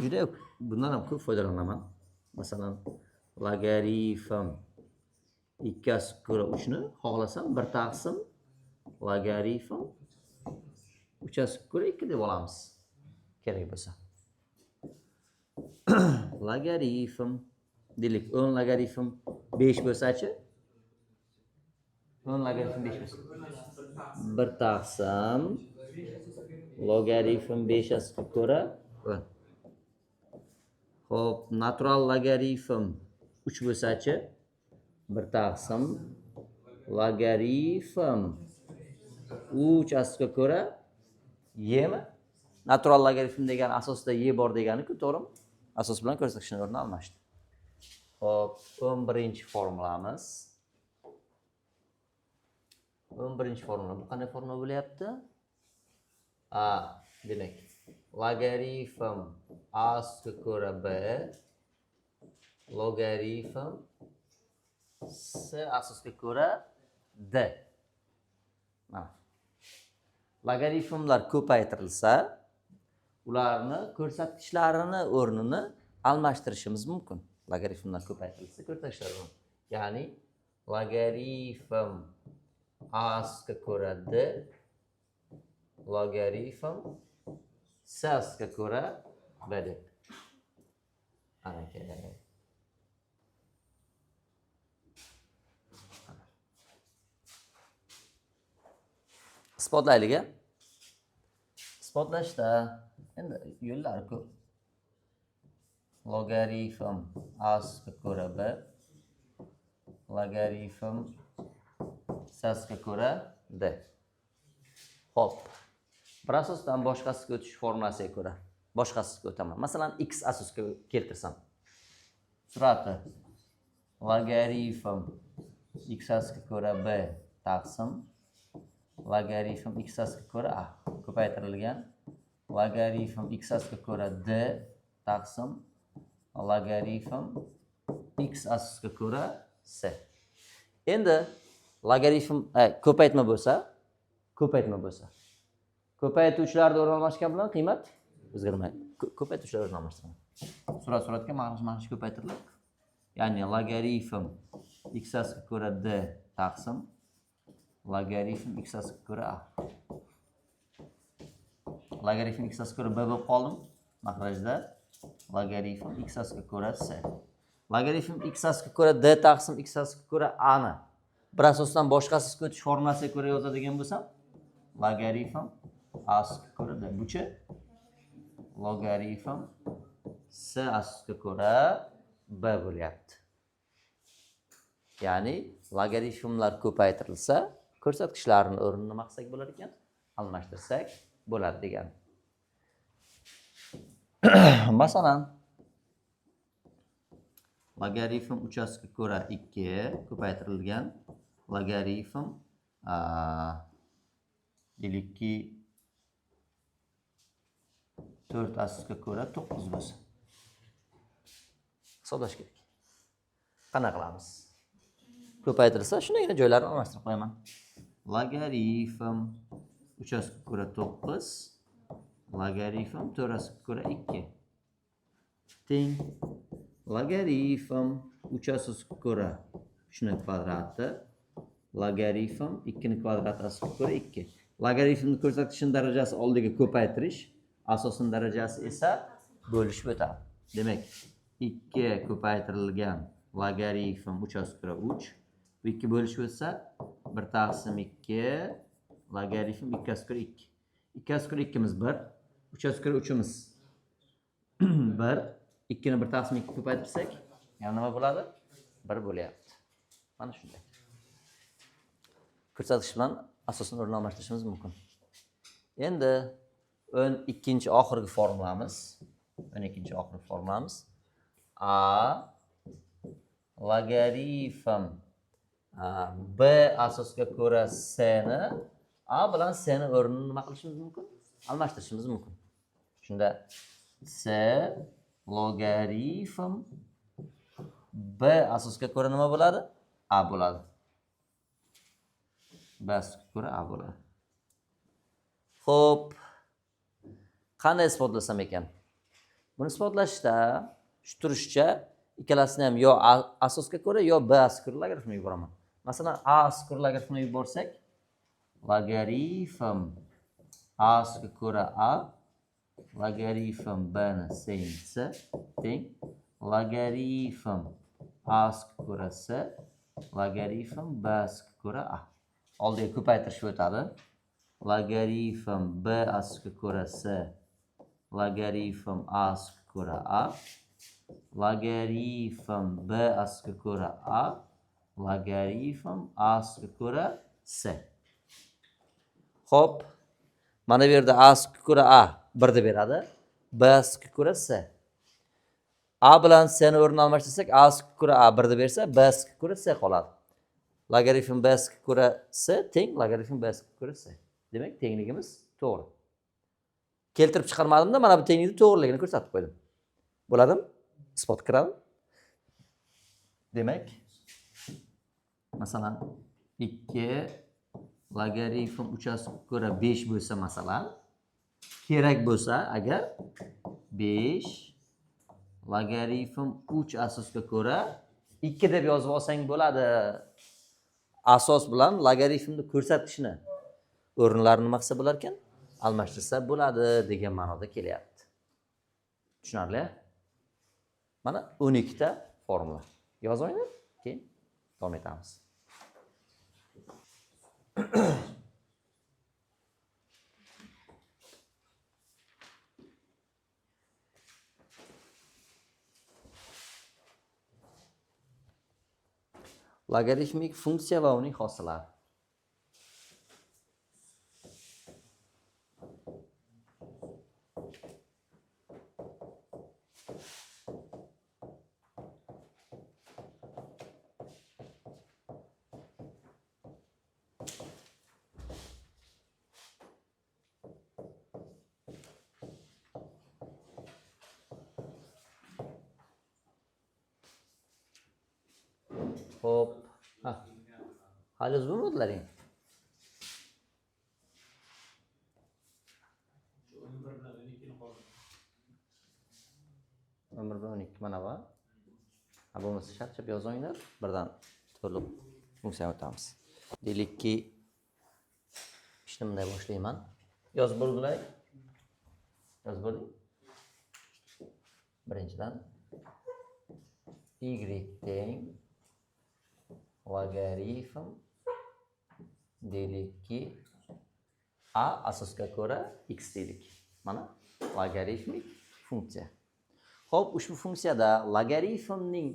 Juda bundan ham ko'p foydalanaman. Masalan, logaritm 2 asga ko'ra 3 ni xohlasam 1 taqsim logaritm 3 asga ko'ra 2 deb olamiz. Kerak bo'lsa. Logaritm deylik 10 logaritm 5 bo'lsa-chi? 10 logaritm 5 bo'lsa. 1 taqsim logaritm 5 asga ko'ra 10. Xo'p, natural logaritm 3 bo'lsa-chi? 1 taqsim logaritm 3 asga ko'ra y mi? Natural logaritm degani asosida y bor degani-ku, to'g'rimi? Asos bilan ko'rsatkichni o'rni almashdi. Xo'p, 11-formulamiz. 11-formula. Bu qanday formula bo'lyapti? A, demak, logaritm asga ko'ra b logaritm s asosga ko'ra d. Mana. Logaritmlar ko'paytirilsa, ularni ko'rsatkichlarini o'rnini almashtirishimiz mumkin. Logaritmlar ko'paytirilsa, ko'rsatkichlar o'rni. Ya'ni logaritm asga ko'ra d logaritm s asga ko'ra b deb. Ana kerak. Isbotlaylik. isbotlashda endi yo'llari ko'p. Logaritm a(ga ko'ra b, logaritm s(ga ko'ra d. Xo'p. Bir asosdan boshqasiga o'tish formulasiga ko'ra boshqasiga o'taman. Masalan, x asosga keltirsam. Surati logaritm x asosga ko'ra b taqsim logaritm x asosga ko'ra a ko'paytirilgan logaritm x asosga ko'ra d taqsim logaritm x asosga ko'ra s. Endi logaritm ko'paytma bo'lsa, ko'paytuvchilarni o'rin almashgan bilan qiymat o'zgarmaydi. Ko'paytuvchilar o'rin almashtiradi. Suratga ma'nosi ko'paytiriladi. Ya'ni logaritm x asosga ko'ra d taqsim logaritm x asosga ko'ra a. Logaritm x asosga ko'ra b bo'lib qoldim. Mahrajda logaritm x asosga ko'ra s. Logaritm x asosga ko'ra d taqsim x asosga ko'ra a ni bir asosdan boshqasiga o'tish formulasiga ko'ra yozadigan bo'lsam, logaritm a asosga ko'ra d. Buchi logaritm s asosga ko'ra b bo'lyapti. Ya'ni logaritmlar ko'paytirilsa, ko'rsatkichlarning o'rnini nima qilsak bo'lar ekan? Almashtirsak bo'ladi degan. Masalan, logaritm 3 ga ko'ra 2 ko'paytirilgan logaritm deylikki 4 asosga ko'ra 9 bo'lsa. Hisoblash kerak. Qanaqa qilamiz? Ko'paytirilsa, shunday joylarni almashtirib qo'yaman. Logaritm 3 asosga ko'ra 9, logaritm 4 asosga ko'ra 2 teng logaritm 3 asosga ko'ra 3 ning kvadrati logaritm 2 ning kvadrati asosga ko'ra 2. Logaritmni ko'rsatkichning darajasi oldiga ko'paytirish, asosning darajasi esa bo'lishib o'tadi. Demak, 2 ko'paytirilgan logaritm 3 asosga ko'ra 3. Bu 2 bo'lishib o'tsa, 1 taqsim 2 logaritm 2 asosga ko'ra 2. 2 asosga ko'ra 2 miz 1, 3 asosga ko'ra 3 miz 1. 2 ni 1 taqsim 2 ko'paytirsak, yana nima bo'ladi? 1 bo'lyapti. Mana shunday. Ko'rsatkich bilan asosni o'rnini almashtirishimiz mumkin. Endi 12-oxirgi formulamiz. A logaritm b asosga ko'ra s ni a bilan s ni o'rnini nima qilishimiz mumkin? Almashtirishimiz mumkin. Shunda s logaritm b asosga ko'ra nima bo'ladi? A bo'ladi. B asosga ko'ra a bo'ladi. Xo'p. Qanday isbotlasam ekan? Buni isbotlashda shu turishcha ikkalasini ham yo asosga ko'ra yo b asosga ko'ra logaritmni yuboraman. Masalan, a asosga ko'ra logaritmni yuborsak, logaritm a asosga ko'ra a logaritm b ni singlisi teng logaritm a asosga ko'ra s logaritm b asosga ko'ra a. Oldiga ko'paytirish o'tadi. Logaritm b asosga ko'ra s logaritm a asosga ko'ra a logaritm b asosga ko'ra a logaritm a asosga ko'ra s. Xo'p, mana bu yerda a asosga ko'ra a 1 deb beradi, b asosga ko'ra s. A bilan s ni o'rnini almashtirsak, a asosga ko'ra a 1 deb bersa, b asosga ko'ra s qoladi. Logaritm b asosga ko'ra s teng logaritm b asosga ko'ra s. Demak, tengligimiz to'g'ri. Keltirib chiqarmadimda, mana bu tenglikni to'g'riligini ko'rsatib qo'ydim. Bo'ladimi? Isbot kiradi. Demak, masalan, 2 logaritm 3 asosga ko'ra 5 bo'lsa, masalan, kerak bo'lsa, agar 5 logaritm 3 asosga ko'ra 2 deb yozib olsang bo'ladi. Asos bilan logaritmni ko'rsatkichni o'rinlarini nima qilsa bo'lar ekan? Almashtirsa bo'ladi degan ma'noda kelyapti. Tushunarli? Mana 12 ta formula. Yozib oling, keyin davom etamiz. Logaritmik funksiya va uning xosilari. Xo'p. Ha. Hali o'zbirmadilaring? Umr bilan 12 mana va. Ha bo'lmasa shart-shart yozinglar, birdan to'liq funksiyani o'tamiz. Deylikki ishni bunday boshlayman. Yozib bo'ldilar. Yozib bo'lding. Birinchidan y teng logaritm deylikki a asosga ko'ra x deylik. Mana logaritmik funksiya. Xo'p, ushbu funksiyada logaritmning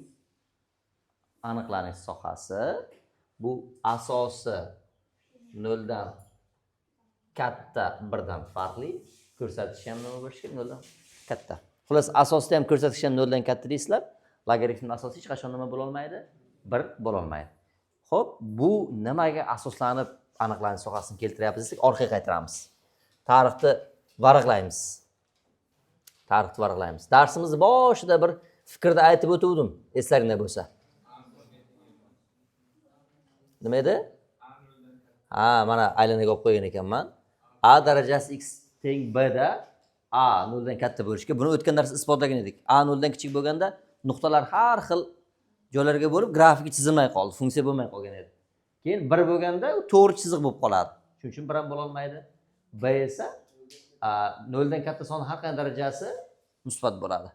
aniqlanish sohasi bu asosi 0 dan katta 1 dan farqli, ko'rsatishi ham nima bo'lishi kerak? 0 dan katta. Xullas, asosda ham ko'rsatishi ham 0 dan katta deysizlar. Logaritmning asosi hech qachon nima bo'la olmaydi? 1 bo'la olmaydi. Xo'p, bu nimaga asoslanib aniqlanish sohasini keltiryapmiz desak, orqaga qaytaramiz. Tarixni varaqlaymiz. Darsimizni boshida bir fikrda aytib o'tgandim, eslaringda bo'lsa. Nima edi? Ha, mana aylanaga olib qo'ygan ekanman. A darajasi x teng b da a 0 dan katta bo'lishga buni o'tgan darsda isbotlagan edik. A 0 dan kichik bo'lganda nuqtalar har xil joylarga bo'lib grafik chizilmay qoldi, funksiya bo'lmay qolgan edi. Keyin 1 bo'lganda u to'g'ri chiziq bo'lib qoladi. Shuning uchun 1 ham bo'la olmaydi. B esa 0 dan katta son har qanday darajasi musbat bo'ladi.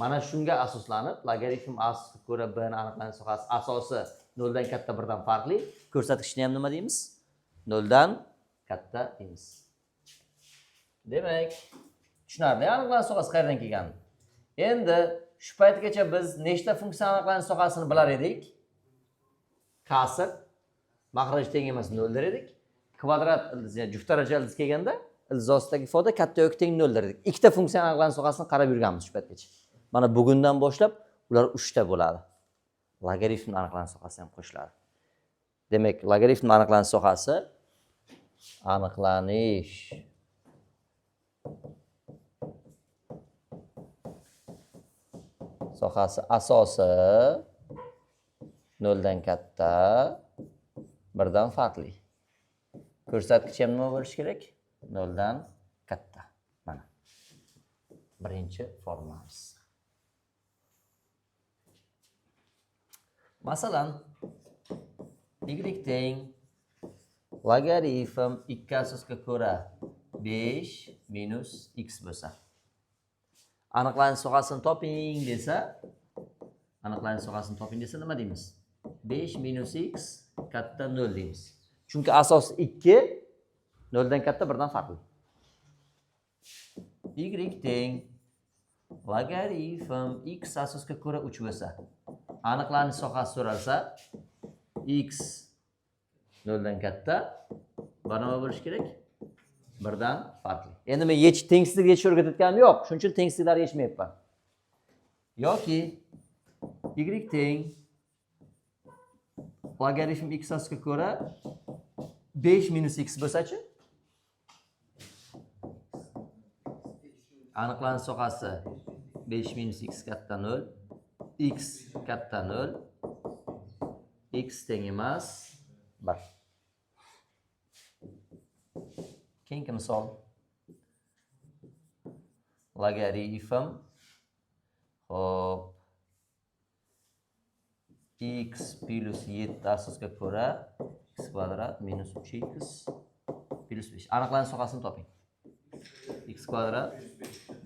Mana shunga asoslanib logaritm asosiga ko'ra b ni aniqlanish sohasi asosi 0 dan katta 1 dan farqli, ko'rsatkichni ham nima deymiz? 0 dan katta deymiz. Demak, tushunarli aniqlanish sohasi qayerdan kelgan? Endi shu paytgacha biz nechta funksiya aniqlanish sohasini bilar edik? Kasr mahraj teng emas 0 der edik. Kvadrat ildiz, ya'ni juft darajali ildiz kelganda ildizosidagi ifoda katta yoki teng 0 der edik. Ikkita funksiya aniqlanish sohasini qarab yurganmiz shu paytgacha. Mana bugundan boshlab ular 3 ta bo'ladi. Logaritm aniqlanish sohasi ham qo'shiladi. Demak, logaritm aniqlanish sohasi asosi 0 dan katta 1 dan farqli. Ko'rsatkichi ham nima bo'lishi kerak? 0 dan katta. Mana. Birinchi formulamiz. Masalan, y teng logaritm 2 asosga ko'ra 5 minus x bo'lsa. Aniqlanish sohasini toping desa, nima deymiz? 5 minus x katta 0 deymiz. Chunki asos 2 0 dan katta 1 dan farqli. Y teng logaritm x asosga ko'ra 3 bo'lsa. Aniqlanish sohasi so'ralsa, x 0 dan katta, va nima bo'lishi kerak? 1 dan farqli. Endi men tengsizlik yechish o'rgatayotganim yo'q, shuning uchun tengsizliklarni yechmayapman. Yoki y teng logaritm x asosga ko'ra 5 minus x bo'lsa-chi? Aniqlanish sohasi 5 minus x katta 0, x katta 0, x teng emas 1. Keyingi misol. Logaritm x plus 7 asosga ko'ra x kvadrat minus 3x plus 5. Aniqlanish sohasini toping. X kvadrat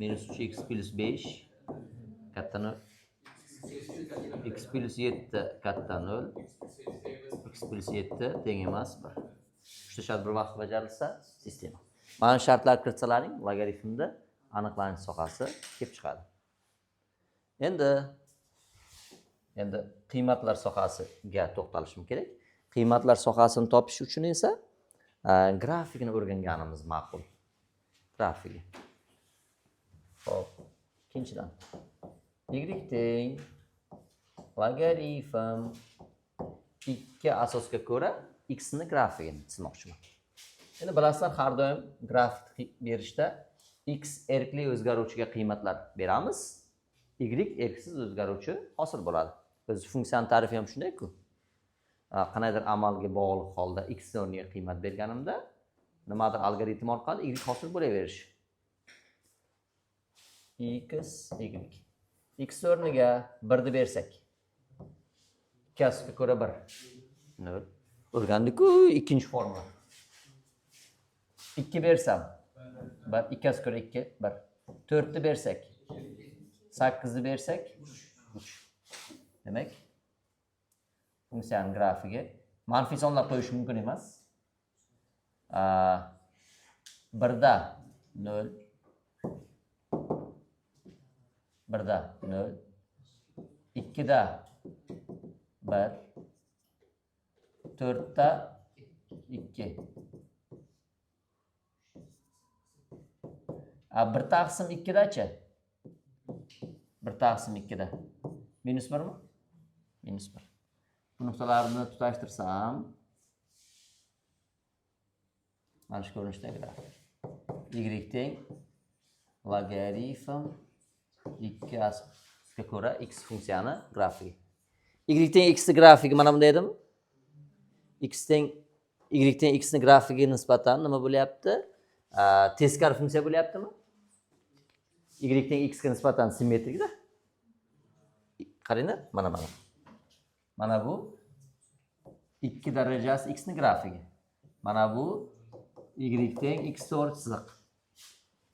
minus 3x plus 5 katta 0. X plus 7 katta 0. X plus 7 teng emas 1. Uchta shart bir vaqt bajarilsa, sistema. Mana shartlar kiritsalaring, logaritmda aniqlanish sohasi kelib chiqadi. Endi qiymatlar sohasiga to'xtalishim kerak. Qiymatlar sohasini topish uchun esa grafikni o'rganganimiz ma'qul. Grafigi. Xo'p, ikkinchidan y teng logaritm 2 asosga ko'ra x ni grafigini chizmoqchiman. Endi bilasizlar, har doim grafik berishda x erkli o'zgaruvchiga qiymatlar beramiz, y erksiz o'zgaruvchi hosil bo'ladi. Biz funksiyani tarifi ham shunday-ku. Qanaydir amalga bog'liq holda x o'rniga qiymat berganimda nimadir algoritm orqali y hosil bo'laverishi. X, y. X o'rniga 1 deb bersak, 2 asosga ko'ra 1. 0. O'rgandik-ku ikkinchi formula. 2 bersam 1, 2 asosga ko'ra 2, 1. 4 ni bersak, 8 ni bersak 3. Demak, funksiyaning grafigi manfiy sonlar qo'yish mumkin emas. 1da 0, 1da 0, 2da 1, 4da 2. 1 taqsim 2dachi? 1 taqsim 2da minus 1 mi? Minus 1. Bu nuqtalarni tutashtirsam, mana shu ko'rinishda grafik. Y teng logaritm 2 asosga ko'ra x funksiyani grafigi. Y teng x ni grafigi mana bunday edim. Y teng x ni grafigi nisbatan nima bo'lyapti? Teskari funksiya bo'lyaptimi? Y teng x ga nisbatan simmetrikda. Qaranglar, mana. Mana bu 2 darajasi x ni grafigi. Mana bu y teng x to'g'ri chiziq.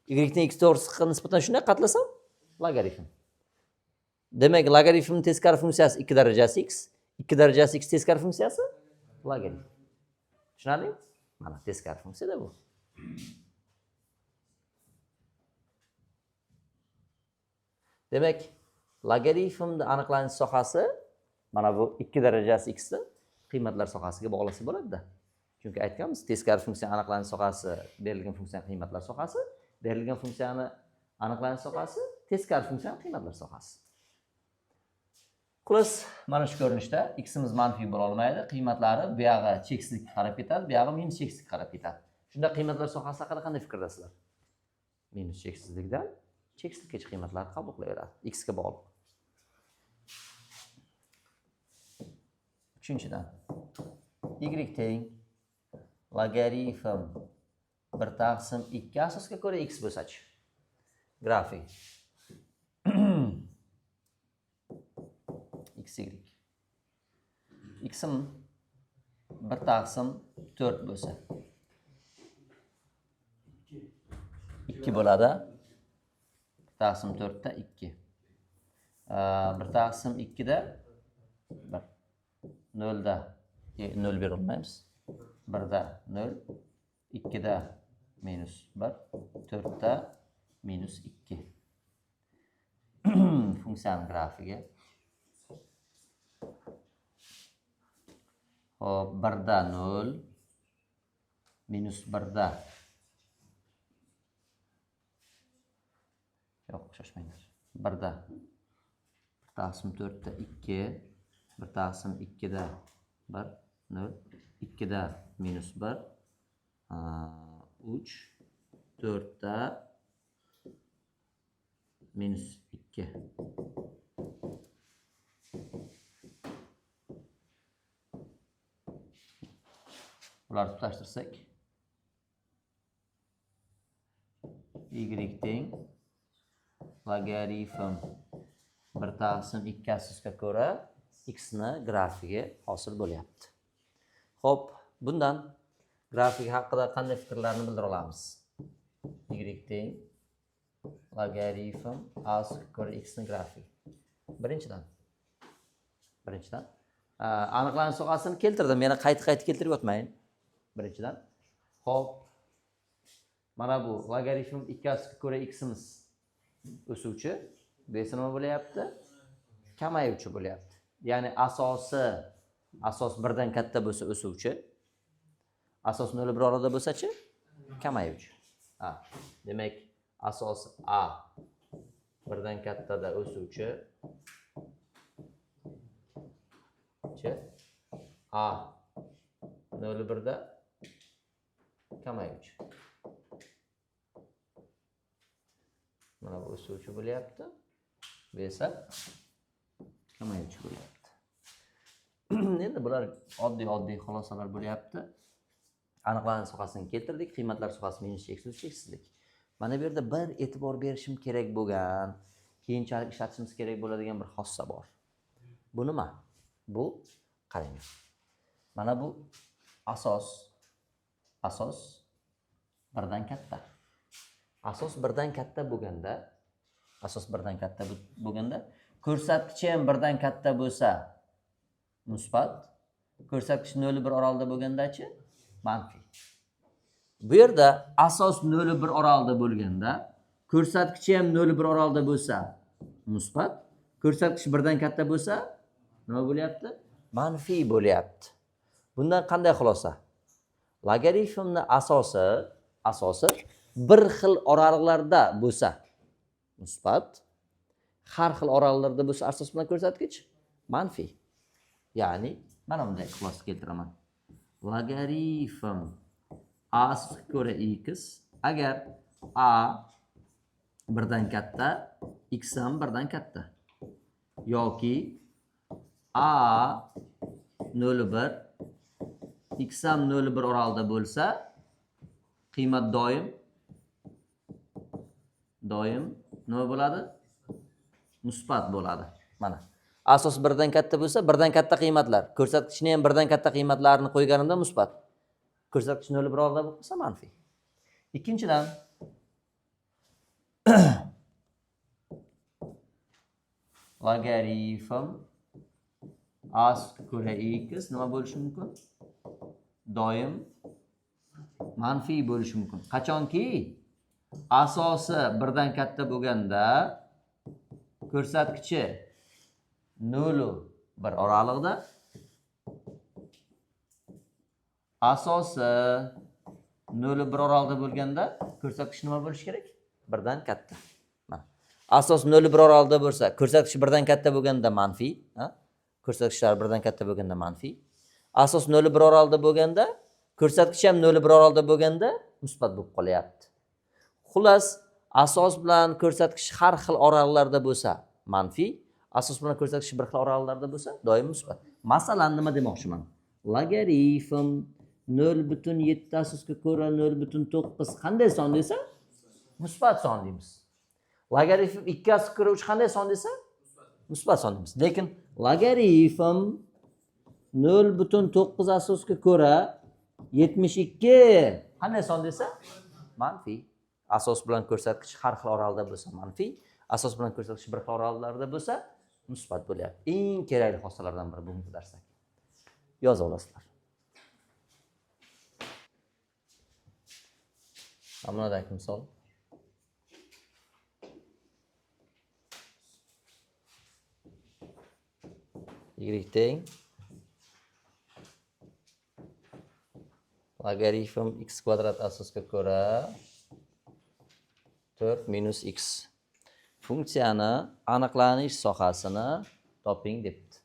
Y teng x to'g'ri chiziqqa nisbatan shunday qatlasam, logaritm. Demak, logaritmning teskari funksiyasi 2 darajasi x, 2 darajasi x teskari funksiyasi logaritm. Tushunarlimi? Mana teskari funksiyada bu. Demak, logaritmni aniqlanish sohasi mana bu 2 darajasi x ni qiymatlar sohasiga bog'lasa bo'ladi-da. Chunki aytganmiz, teskari funksiya aniqlanish sohasi berilgan funksiyaning qiymatlar sohasi, berilgan funksiyani aniqlanish sohasi teskari funksiyaning qiymatlar sohasi. Xullas, mana shu ko'rinishda x'imiz manfiy bo'la olmaydi, qiymatlari bu yog'i cheksizlikka qarab ketadi, bu yog'i minus cheksizlikka qarab ketadi. Shunda qiymatlar sohasi haqida qanday fikrdasizlar? Minus cheksizlikdan cheksizlikkacha qiymatlarni qabul qilaveradi, x ga bog'liq. Uchinchidan y teng logaritm 1 taqsim 2 asosga ko'ra x bo'lsa-chi? Grafik. X, y. X'im 1 taqsim 4 bo'lsa 2 bo'ladi. 1 taqsim 4 da 2. 1 taqsim 2 da 1. 0 da 0 berolmaymiz. 1 da 0, 2 da minus 1, 4 da minus 2. Funksiyaning grafigi. Hop, 1 da 0, minus 1 da yo'q, shoshmanglar. 1 da 1 taqsim 4 da 2, 1 taqsim 2 da 1, 0, 2 da minus 1, 3, 4 da minus 2. Bularni tutashtirsak, y teng logaritm 1 taqsim 2 asosga ko'ra x ni grafigi hosil bo'lyapti. Xo'p, bundan grafik haqida qanday fikrlarni bildira olamiz? Y teng logaritm asosga ko'ra x ni grafigi. Birinchidan aniqlanish sohasini keltirdim. Meni qayta keltirib o'tmayin. Birinchidan. Xo'p, mana bu logaritm 2 asosga ko'ra x'imiz o'suvchi, bu esa nima bo'lyapti? Kamayuvchi bo'lyapti. ya'ni asos birdan katta bo'lsa o'suvchi, asos 0 bir orada bo'lsa-chi kamayuvchi. Demak, asos A birdan kattada o'suvchi, A 0,1 da kamayuvchi. Mana bu o'suvchi bo'lyapti. Bu esa kamayuvchi bo'lyapti. Endi bular oddiy xulosalar bo'lyapti. Aniqlanish sohasini keltirdik. Qiymatlar sohasi minus cheksizlik. Mana bu yerda bir e'tibor berishim kerak bo'lgan, keyinchalik ishlatishimiz kerak bo'ladigan bir xossa bor. Bu nima? Bu qarang. Mana bu asos birdan katta. Asos birdan katta bo'lganda, ko'rsatkichi ham birdan katta bo'lsa musbat, ko'rsatkich 0,1 oralida bo'lganda-chi manfiy. Bu yerda asos 0,1 oralida bo'lganda, ko'rsatkichi ham 0,1 oralida bo'lsa musbat, ko'rsatkich birdan katta bo'lsa nima bo'lyapti? Manfiy bo'lyapti. Bundan qanday xulosa? Logaritmning asosi bir xil oraliqlarda bo'lsa musbat, har xil oraliqlarda bo'lsa asos bilan ko'rsatkich manfiy. Ya'ni mana bunday xulosa keltiraman. Logaritm a ko'ra x agar a birdan katta, x ham birdan katta yoki a 0,1 x ham 0,1 oralida bo'lsa, qiymat doim nima bo'ladi? Musbat bo'ladi. Mana. Asos birdan katta bo'lsa, birdan katta qiymatlar, ko'rsatkichni ham birdan katta qiymatlarini qo'yganimda musbat. Ko'rsatkich 0,1 oralida bo'lsa manfiy. Ikkinchidan logaritm a ko'ra x nima bo'lishi mumkin? Doim manfiy bo'lishi mumkin. Qachonki asosi birdan katta bo'lganda, ko'rsatkichi 0,1 oralig'ida, asosi 0,1 oralig'ida bo'lganda ko'rsatkich nima bo'lishi kerak? Birdan katta. Mana. Asos 0,1 oralig'ida bo'lsa, ko'rsatkich birdan katta bo'lganda manfiy, ko'rsatkichlar birdan katta bo'lganda manfiy. Asos 0,1 oralig'ida bo'lganda, ko'rsatkich ham 0,1 oralig'ida bo'lganda musbat bo'lib qolyapti. Xullas, asos bilan ko'rsatkich har xil oralig'larda bo'lsa manfiy, asos bilan ko'rsatkich bir xil oralig'larda bo'lsa doim musbat. Masalan, nima demoqchiman? Logaritm 0,7 asosga ko'ra 0,9 qanday son desa? Musbat son deymiz. Logaritm 2 asosga ko'ra 3 qanday son desa? Musbat son deymiz. Lekin logaritm 0,9 asosga ko'ra 72 qanday son desa? Manfiy. Asos bilan ko'rsatkich har xil oralig'ida bo'lsa manfiy, asos bilan ko'rsatkich bir xil oralig'larda bo'lsa musbat bo'lyapti. Eng kerakli xossalardan biri bugungi darsda. Yozib olasizlar. Amnodagi misol. Y teng logaritm x kvadrat asosga ko'ra 4 minus x. Funksiyani aniqlanish sohasini toping debdi.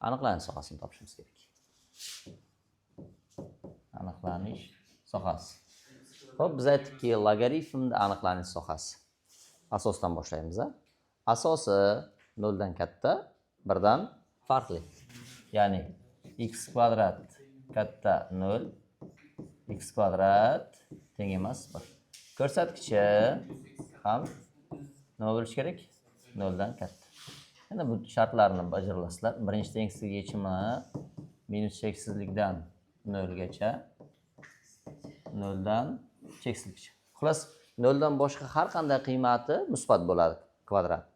Aniqlanish sohasini topishimiz kerak. Aniqlanish sohasi. Xo'p, biz aytdikki, logaritmning aniqlanish sohasi. Asosdan boshlaymiz. Asosi 0 dan katta, 1 dan farqli. Ya'ni x kvadrat katta 0, x kvadrat teng emas 1. Ko'rsatkichi ham nima bo'lishi kerak? 0 dan katta. Endi bu shartlarni bajaryapsizlar. Birinchi tengsizlik yechimi minus cheksizlikdan 0 gacha, 0 dan cheksizlikgacha. Xullas, 0 dan boshqa har qanday qiymati musbat bo'ladi kvadrat.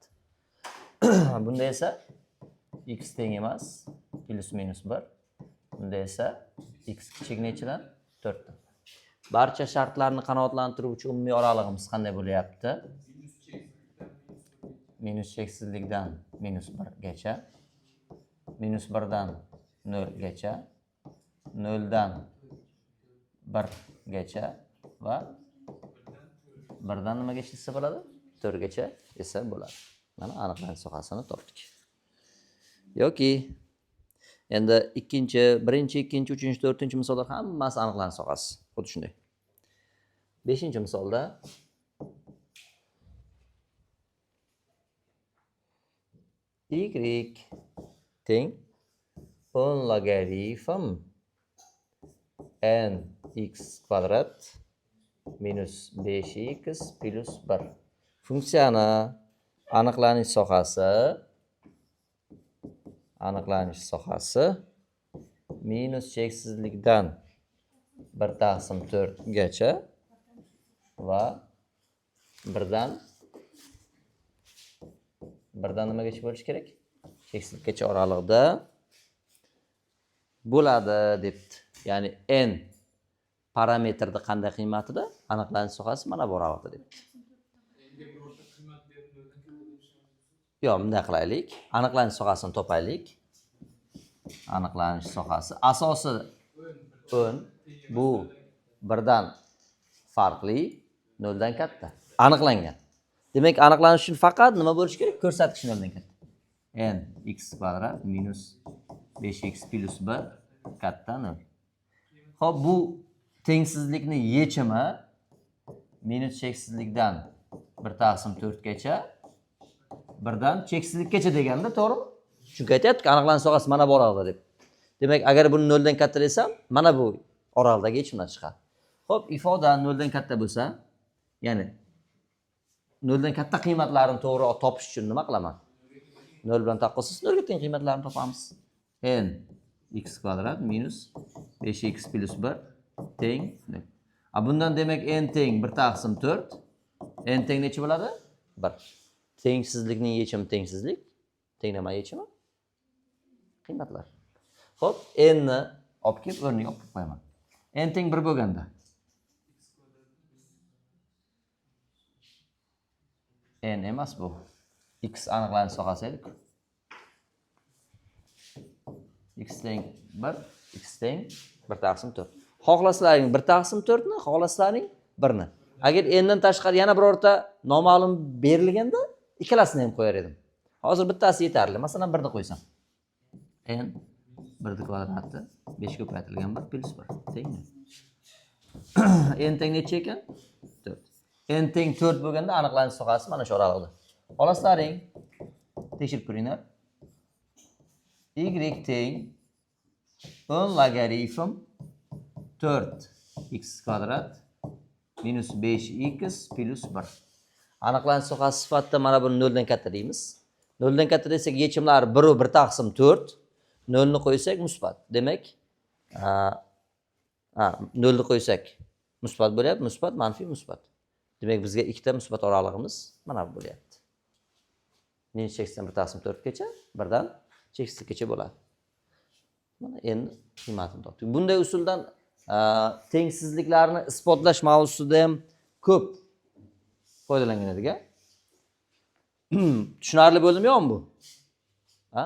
Bunda esa x teng emas, plus minus 1. Bunda esa x kichik nechidan? 4 dan. Barcha shartlarni qanoatlantiruvchi umumiy oralig'imiz qanday bo'lyapti? Minus cheksizlikdan minus 1 gacha. minus 1dan 0gacha, 0dan 1gacha va 1dan nimagacha desa bo'ladi? 4gacha esa bo'ladi. Mana aniqlanish sohasini topdik. Yoki endi birinchi, ikkinchi, uchinchi, to'rtinchi misollar hammasi aniqlanish sohasi. Xuddi shunday. 5-misolda y teng 10 logaritm n x kvadrat minus 5x plus 1. Funksiyani aniqlanish sohasi minus cheksizlikdan 1/4 gacha va 1dan nimagacha bo'lishi kerak? Cheksizlikgacha oralig'ida bo'ladi debdi. Ya'ni n parametrda qanday qiymatida aniqlanish sohasi mana bu oralig'ida debdi. Yo'q, bunday qilaylik. Aniqlanish sohasini topaylik. Aniqlanish sohasi asosi 10 bu 1dan farqli, 0dan katta. Aniqlangan. Demak, aniqlanish uchun faqat nima bo'lishi kerak? Ko'rsatkich 0dan katta. n x kvadrat minus 5x plus 1 katta 0. Xo'p, bu tengsizlikni yechimi minus cheksizlikdan 1/4 gacha 1dan cheksizlikgacha deganda, to'g'rimi? Chunki aytayapti, aniqlanish sohasi mana bu oralig'ida deb. Demak, agar buni 0dan katta desam, mana bu oralig'dagi yechimdan chiqadi. Xo'p, ifoda 0dan katta bo'lsa, ya'ni 0dan katta qiymatlarini to'g'ri topish uchun nima qilaman? 0 bilan taqqosiz 0 ga teng qiymatlarini topamiz. n x kvadrat minus 5x plus 1 teng. Bundan demak n teng 1/4. N teng necha bo'ladi? 1. Tengsizlikning yechimi tengsizlik. Teng nima yechimi? Qiymatlar. Xo'p, n ni olib kelib o'rniga olib qo'yaman. N teng 1 bo'lganda n emas bu. X aniqlanish sohasi edi. X teng 1, x teng 1/4. Xohlasalaring 1/4 ni, xohlasalaring 1 ni. Agar n dan tashqari yana birorta noma'lum berilganda, ikkalasini ham qo'yar edim. Hozir bittasi yetarli. Masalan, 1 ni qo'ysam. n 1 kvadrati 5 ko'paytirilgan 1 plus 1 tengmi? n teng necha ekan? 4. N teng 4 bo'lganda aniqlanish sohasi mana shu oralig'ida. Xohlasalaring tekshirib ko'ringlar. Y teng 10 logaritm 4x kvadrat minus 5x plus 1. Aniqlanish sohasi sifatida mana buni 0 dan katta deymiz. 0 dan katta desak, yechimlari 1 u 1/4. 0 ni qo'ysak musbat. Demak, 0 ni qo'ysak musbat bo'lyapti, musbat, manfiy, musbat. Demak, bizga ikkita musbat oralig'imiz mana bu bo'lyapti. Minus cheksizdan 1/4 gacha, 1dan cheksizlikgacha bo'ladi. Mana endi qiymatini topdik. Bunday usuldan tengsizliklarni isbotlash mavzusida ham ko'p foydalangan edik. Tushunarli bo'ldimi yo'qmi bu? Ha?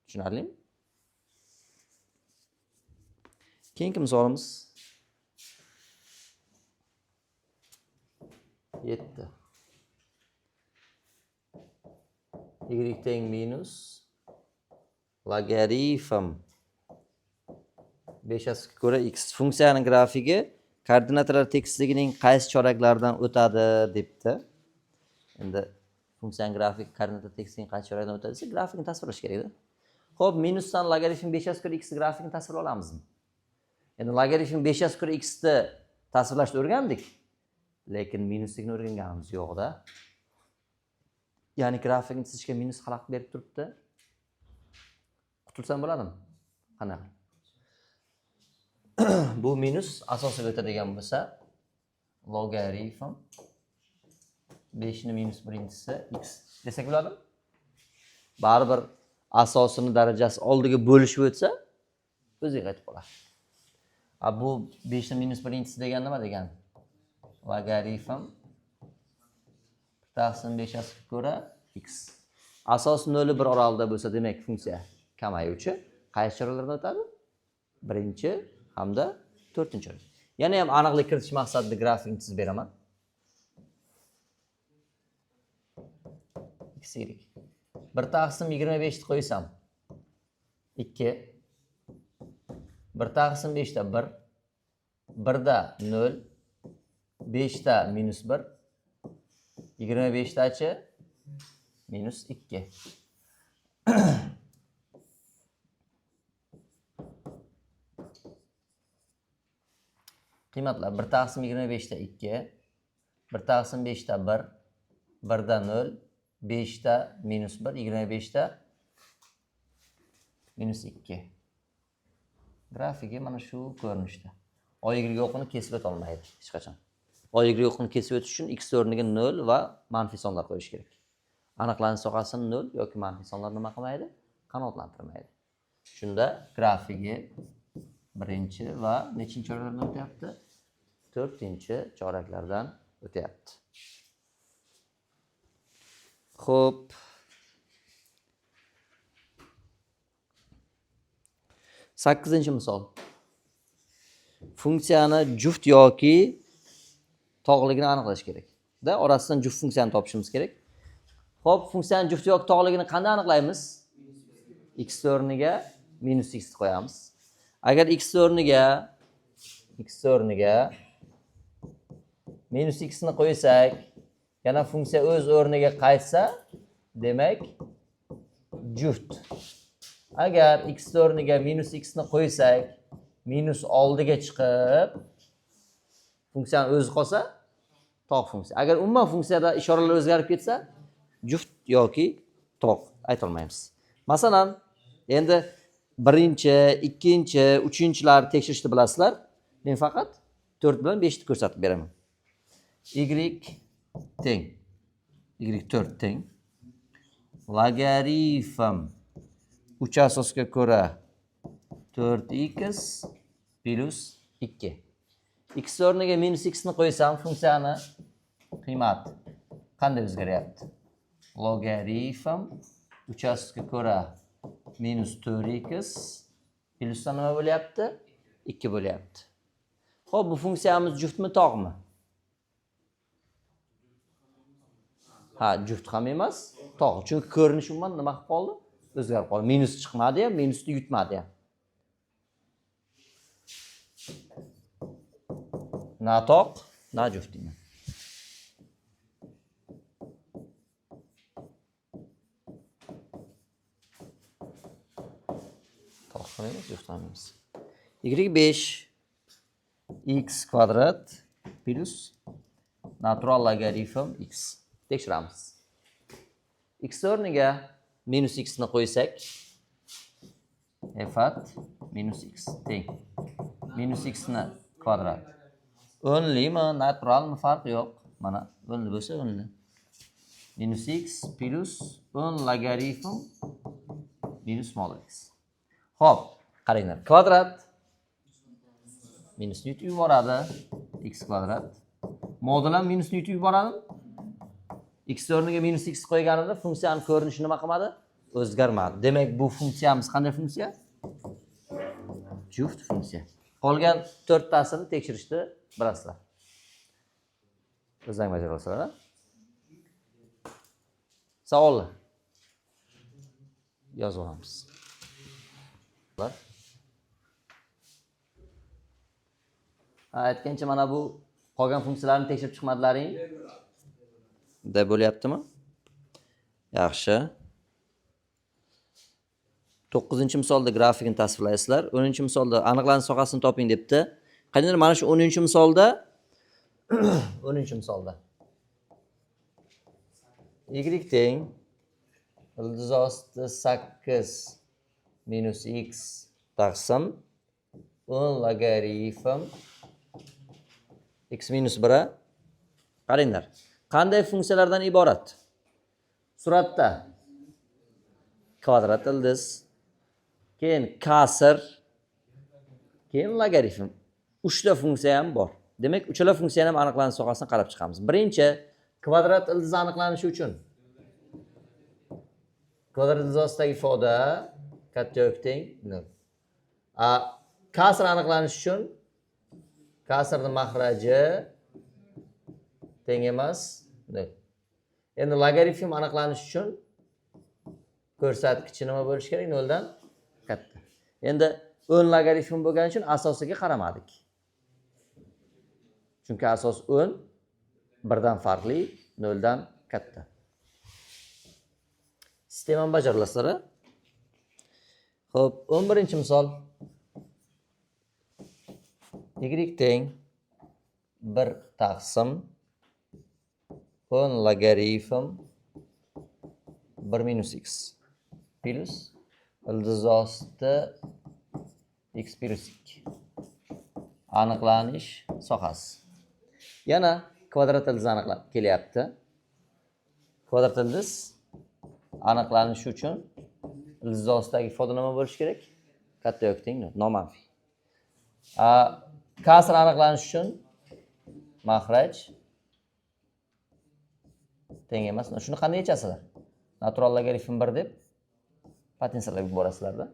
Tushunarlimi? Keyingi misolimiz 7. Y teng minus logaritm 5 ko'ra x. Funksiyaning grafigi koordinatalar tekisligining qaysi choraklaridan o'tadi debdi. Endi funksiyaning grafik koordinator tekisligining qaysi chorakdan o'tadi desa, grafikni tasvirlash kerak-da. Xo'p, minusdan logaritm 5 ko'ra x grafikini tasvirlay olamizmi? Endi logaritm 5 ko'ra x ni tasvirlashni o'rgandik, lekin minuslikni o'rganganimiz yo'q-da. Ya'ni grafikni chizishga minus xalaqit berib turibdi. Qutulsam bo'ladimi? Qanaqa? Bu minus asosiga o'tadigan bo'lsa, logaritm 5 ni minus 1-si x desak bo'ladimi? Baribir asosini darajasi oldiga bo'lishib o'tsa, o'ziga qaytib qoladi. Bu 5 ni minus 1-si degan nima degani? Logaritm 5 ko'ra x. asos 0 bir oralida bo'lsa, demak funksiya kamayuvchi. Qaysi choralardan o'tadi? Birinchi hamda to'rtinchi chorak. Yana ham aniqlik kiritish maqsadida grafikni chizib beraman. X y. 1 taqsim 25 ni qo'ysam 2. 1 taqsim 5 da 1. 1 da 0. 5 da minus 1. 25 dachi minus 2. Qiymatlar 1 taqsim 25 da 2. 1 taqsim 5 da 1. 1 da 0. 5 da minus 1. 25 da minus 2. Grafiki mana shu ko'rinishda. O y o'qini kesib o'tolmaydi hech qachon. O y o'qini kesib o'tish uchun x o'rniga 0 va manfiy sonlar qo'yish kerak. Aniqlanish sohasini 0 yoki manfiy sonlar nima qilmaydi? Qanoatlantirmaydi. Shunda grafiki birinchi va nechinchi choraklardan o'tyapti? To'rtinchi choraklardan o'tyapti. Xo'p. Sakkizinchi misol. Funksiyani juft yoki tog'ligini aniqlash kerak. Orasidan juft funksiyani topishimiz kerak. Xo'p, funksiyani juft yoki tog'ligini qanday aniqlaymiz? X o'rniga minus x qo'yamiz. Agar x o'rniga minus x ni qo'ysak, yana funksiya o'z o'rniga qaytsa, demak juft. Agar x o'rniga minus x ni qo'ysak, minus oldiga chiqib, funksiyani o'zi qolsa, tog' funksiya. Agar umuman funksiyada ishoralar o'zgarib ketsa, juft yoki tog' aytolmaymiz. Masalan, endi birinchi, ikkinchi, uchinchilarni tekshirishni bilasizlar. Men faqat 4 bilan 5 ni ko'rsatib beraman. Y teng. Y 4 teng. Logaritm 3 asosga ko'ra 4x plus 2. X o'rniga minus x ni qo'ysam, funksiyani qiymati qanday o'zgaryapti? Logaritm 3 asosga ko'ra minus 4x plusdan nima bo'lyapti? 2 bo'lyapti. Xo'p, bu funksiyamiz juftmi, tog'mi? Ha, juft ham emas, tog'. Chunki ko'rinish umuman nima qilib qoldi? O'zgarib qoldi. Minus chiqmadi ham, minusni yutmadi ham. Na tog', na juft deyman. Tog' ham emas, juft ham emas. Y5 x kvadrat plus natural logaritm x. Tekshiramiz. X o'rniga minus x ni qo'ysak, f(at) minus x teng. Minus x ni kvadrat. O'nlimi, naturalmi farqi yo'q. Mana o'nli bo'lsa o'nli. Minus x plus 10 logaritm minus small x. Xo'p, qaranglar. Kvadrat minusni yutib yuboradi. X kvadrat. Modul ham minusni yutib yuboradi. X o'rniga minus x qo'yganida funksiyani ko'rinishi nima qilmadi? O'zgarmadi. Demak, bu funksiyamiz qanday funksiya? Juft funksiya. Qolgan 4 tasini tekshirishni bilasizlar. O'zing bajara olsalar. Savollar. Yozib olamiz. Aytgancha mana bu qolgan funksiyalarni tekshirib chiqmadilaring? Da bo'lyaptimi? Yaxshi. 9-misolda grafikni tasvirlaysizlar. 10-misolda aniqlanish sohasini toping debdi. Qanday mana shu 10-misolda 10-misolda y teng ildiz osti 8 minus x taqsim 10 logaritm x minus 1. Qaranglar. Qanday funksiyalardan iborat? Suratda kvadrat ildiz, keyin kasr, keyin logaritm. 3 ta funksiya ham bor. Demak, uchala funksiyani ham aniqlanish sohasini qarab chiqamiz. Birinchi kvadrat ildiz aniqlanishi uchun Kvadrat ildizosidagi ifoda katta yoki teng 0. Kasr aniqlanish uchun kasrning mahraji teng emas 0. Endi logaritm aniqlanish uchun ko'rsatkichi nima bo'lishi kerak? 0 dan katta. Endi 10 logaritm bo'lgani uchun asosiga qaramadik. Chunki asos 10 birdan farqli, 0 dan katta. Sistemani bajarilasizlar. Xo'p, 11-misol. Y teng 1 taqsim 10 logaritm 1 minus x plus ildizosida x plus 2. Aniqlanish sohasi. Yana kvadrat ildiz aniqlab kelyapti. Kvadrat ildiz aniqlanishi uchun ildizosidagi ifoda nima bo'lishi kerak? Katta yoki teng, nomanfiy. Kasr aniqlanish uchun mahraj teng emas. Shuni qanday yechasizlar? Natural logaritm 1 deb potensialga borasizlarda.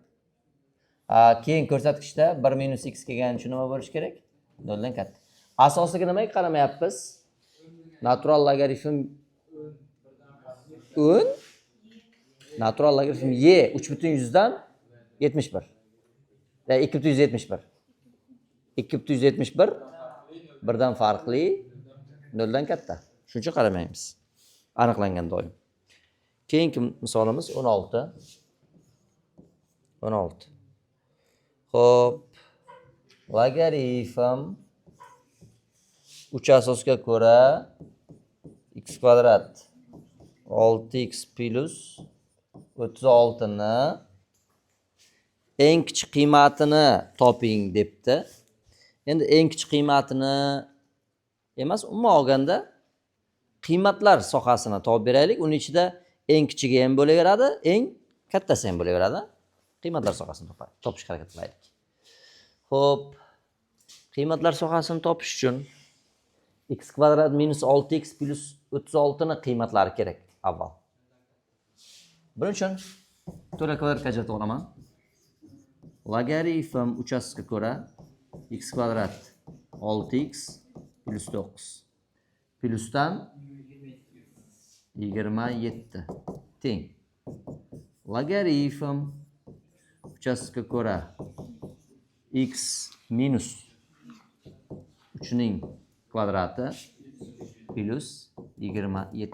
Keyin ko'rsatkichda 1 minus x kelgani uchun nima bo'lishi kerak? 0 dan katta. Asosiga nimaga qaramayapmiz? Natural logaritm 10 natural logaritm y 3/100 dan 71. 2/171. 2/171 birdan farqli 0 dan katta. Shuning uchun qaramaymiz. Aniqlangan doim. Keyingi misolimiz 16. 16. Xo'p, logaritm 3 asosga ko'ra x kvadrat 6x plus 36 ni eng kichik qiymatini toping debdi. Endi eng kichik qiymatini emas, umuman olganda qiymatlar sohasini topib beraylik. Uning ichida eng kichigi ham bo'laveradi, eng kattasi ham bo'laveradi. Qiymatlar sohasini topishga harakat qilaylik. Xo'p, qiymatlar sohasini topish uchun x kvadrat minus 6x plus 36 ni qiymatlari kerak avval. Buning uchun to'la kvadratga ajratib olaman. Logaritm 3 asosga ko'ra x kvadrat 6x plus 9 plusdan 27 teng. Logaritm 3 asosga ko'ra x minus 3 ning kvadrati plus 27.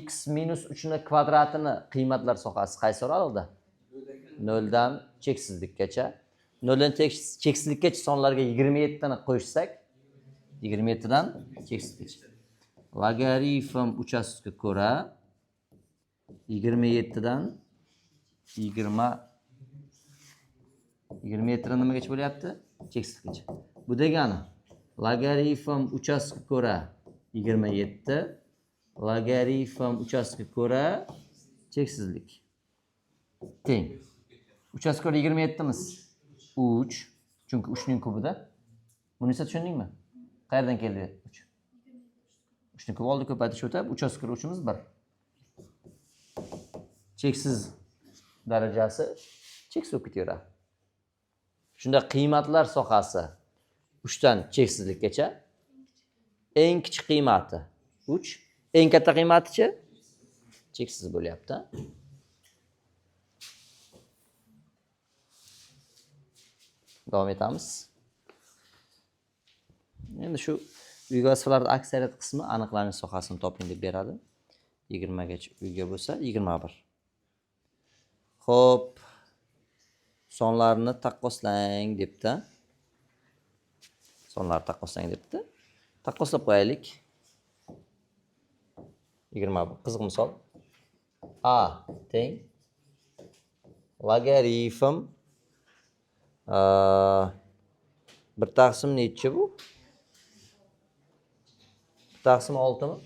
X minus 3 ning kvadratini qiymatlar sohasi qaysi oraliqda? 0 dan cheksizlikkacha. 0 dan cheksizlikkacha sonlarga 27 ni qo'shsak, 27 dan cheksizlikkacha. Logaritm 3 asosga ko'ra 27 dan 27 dan nimagacha bo'lyapti? Cheksizlikkacha. Bu degani logaritm 3 asosga ko'ra 27, logaritm 3 asosga ko'ra cheksizlik teng. 3 asosga ko'ra 27 miz 3, chunki 3 ning kubida. Buni esa tushundingmi? Qayerdan keldi 3? 3 ning kubi oldi ko'paytirish o'tab 3 asosga ko'ra 3 miz 1. Cheksiz darajasi cheksiz bo'lib ketaveradi. Shunda qiymatlar sohasi 3 dan cheksizlikkacha. Eng kichik qiymati 3, eng katta qiymatichi cheksiz bo'lyapti. Davom etamiz. Endi shu uyga vazifalarda aksariyat qismi aniqlanish sohasini toping deb beradi. 20 gacha uyga bo'lsa 21. Xo'p, sonlarni taqqoslang debdi. Sonlarni taqqoslang debdi. Taqqoslab qo'yaylik. 21 qiziq misol. A teng logaritm 1 taqsim nechi bu? 1 taqsim 6 mi?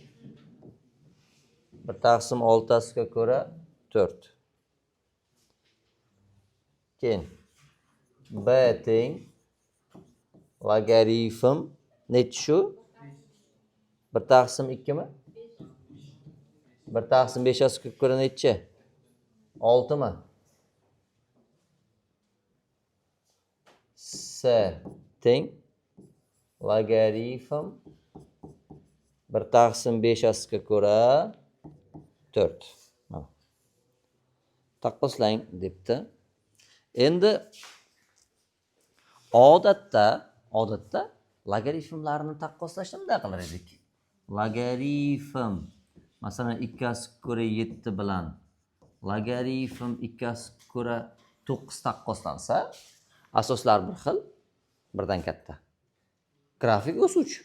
1 taqsim 6 asiga ko'ra 4. Keyin B teng logaritm nechi shu? 1 taqsim 2 mi? 1 taqsim 5 asiga ko'ra nechi? 6 mi? S teng logaritm 1/5 ko'ra 4. Mana. Taqqoslang debdi. Endi odatda logaritmlarni taqqoslashni bunday qilar edik. Logaritm masalan 2/7 bilan logaritm 2/9 taqqoslansa, asoslar bir xil, birdan katta. Grafik o'suvchi.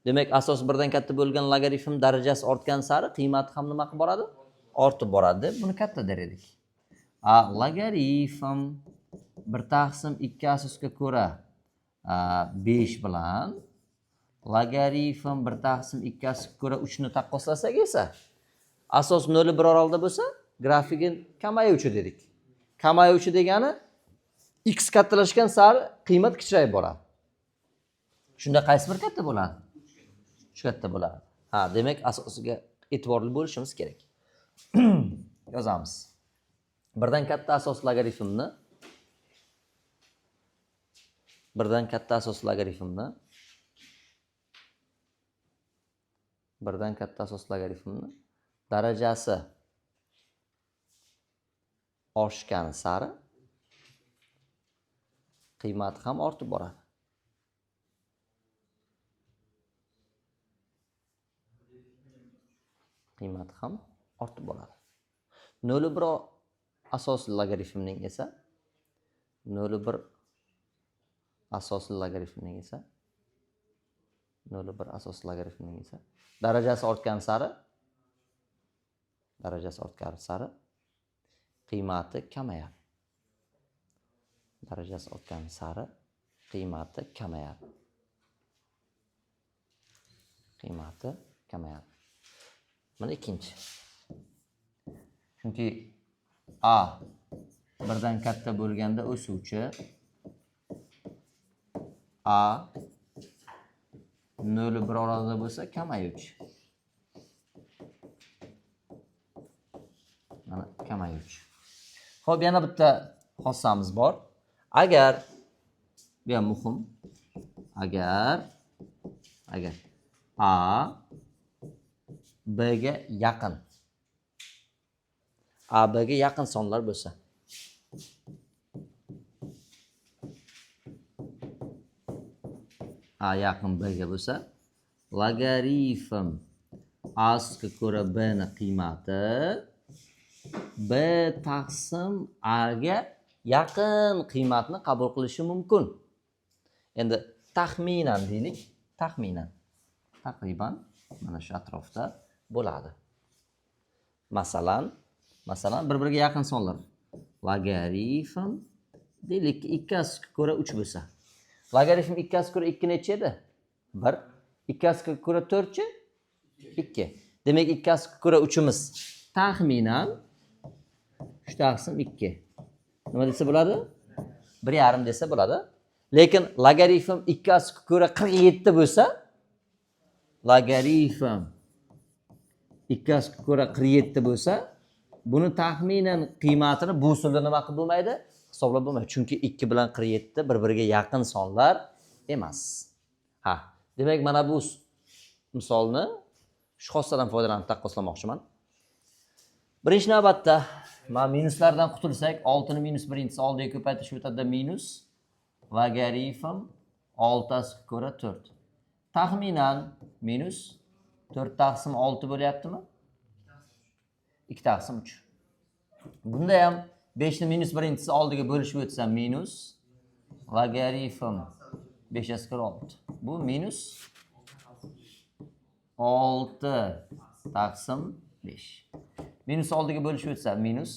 Demak, asos birdan katta bo'lgan logaritm darajasi ortgan sari qiymati ham nima qilib boradi? Ortib boradi deb buni katta der edik. Logaritm 1/2 asosga ko'ra 5 bilan logaritm 1/2 asosga ko'ra 3 ni taqqoslasak esa, asos 0-1 oralida bo'lsa, grafigi kamayuvchi dedik. Kamayuvchi degani x kattalashgan sari qiymat kichrayib boradi. Shunda qaysi bir katta bo'ladi? 3 katta bo'ladi. Demak, asosiga e'tiborli bo'lishimiz kerak. Yozamiz. Birdan katta asos logaritmni darajasi oshgani sari qiymati ham ortib boradi. Qiymati ham ortib boradi. 0-1 asosli logaritmning esa darajasi ortgan sari qiymati kamayadi. Mana ikkinchi. Chunki A birdan katta bo'lganda o'suvchi, A 0-1 oralida bo'lsa kamayuvchi. Mana kamayuvchi. Xo'p, yana bitta xossamiz bor. Agar bu ham muhim. Agar A B ga yaqin. A B ga yaqin sonlar bo'lsa. A yaqin B ga bo'lsa, logaritm A-ga ko'ra B ni qiymati B taqsim A ga yaqin qiymatni qabul qilishi mumkin. Endi taxminan deylik, taqriban mana shu atrofda bo'ladi. Masalan, bir-biriga yaqin sonlar. Logaritm deylik 2/3 ko'ra 3 bo'lsa. Logaritm 2/3 ko'ra 2 necha edi? 1. 2/3 ko'ra 4chi? 2. Demak 2/3 ko'ra 3imiz taxminan 3/2. Nima desa bo'ladi? 1,5 desa bo'ladi. Lekin logaritm 2/3 ko'ra 47 bo'lsa, buni taxminan qiymatini bu usulda nima qilib bo'lmaydi? Hisoblab bo'lmaydi. Chunki 2 bilan 47 bir-biriga yaqin sonlar emas. Demak, mana bu misolni shu xossadan foydalanib taqqoslamoqchiman. Birinchi navbatda, mana minuslardan qutulsak, 6 ni minus birinchisi oldiga ko'paytirish o'tadida minus logaritm 6/4 4. Taxminan minus 4/6 bo'lyaptimi? 2/3. Bunda ham 5 ni minus birinchisi oldiga bo'lishib o'tsa minus logaritm 5/6. Bu minus 6/5. Minus oldiga bo'lishib o'tsa minus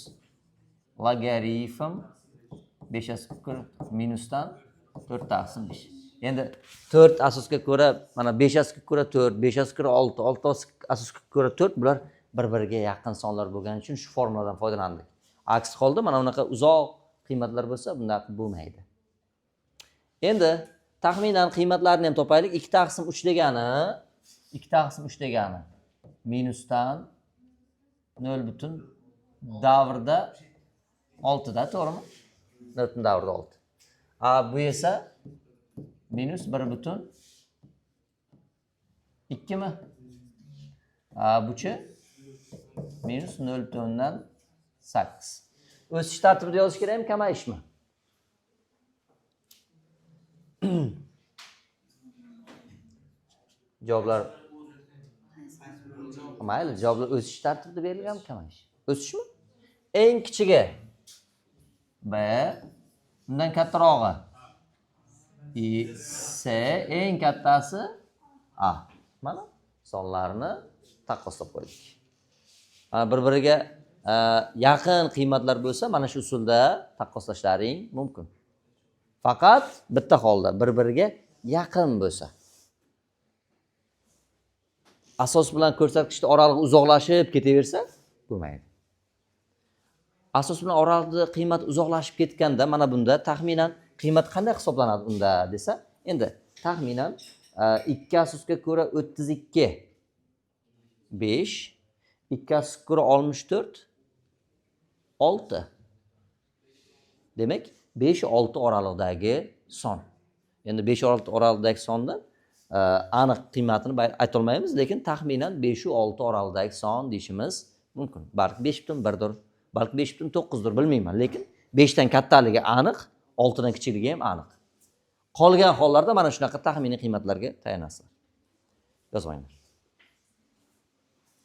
logaritm 5/4 minusdan 4/5. Endi 4 asosga ko'ra, mana 5/4, 5/6, 6 asosga ko'ra 4 bular bir-biriga yaqin sonlar bo'lgani uchun shu formuladan foydalandik. Aks holda mana unaqa uzoq qiymatlar bo'lsa, bunday qilib bo'lmaydi. Endi taxminan qiymatlarni ham topaylik. 2/3 degani minusdan 0,5 davrida 6da, to'g'rimi? 4 davrida 6. Bu esa minus 1,2 mi? Buchi minus 0,8. O'sish tartibida yozish kerakmi, kamayishmi? Javoblar mayli, javoblar o'sish tartibida berilganmi, kamayish? O'sishmi? Eng kichigi B, undan kattarog'i C, eng kattasi A. Mana sonlarni taqqoslab qo'ydik. Bir-biriga yaqin qiymatlar bo'lsa, mana shu usulda taqqoslashlaring mumkin. Faqat bitta holda bir-biriga yaqin bo'lsa. Asos bilan ko'rsatkichning oralig'i uzoqlashib ketaversa, bo'lmaydi. Asos bilan oralig'i qiymat uzoqlashib ketganda, mana bunda taxminan qiymat qanday hisoblanadi unda desa, endi taxminan 2 asosga ko'ra 32 5, 2 asosga ko'ra 64 6. Demak, 5 6 oralig'idagi son. Endi 5 6 oralig'idagi sondan aniq qiymatini ayta olmaymiz, lekin taxminan 5 6 oralig'idagi son deyishimiz mumkin. Balki 5,1dir, balki 5,9dir, bilmayman, lekin 5 dan kattaligi aniq, 6 dan kichikligi ham aniq. Qolgan hollarda mana shunaqa taxminiy qiymatlarga tayanasizlar. Yozib olinglar.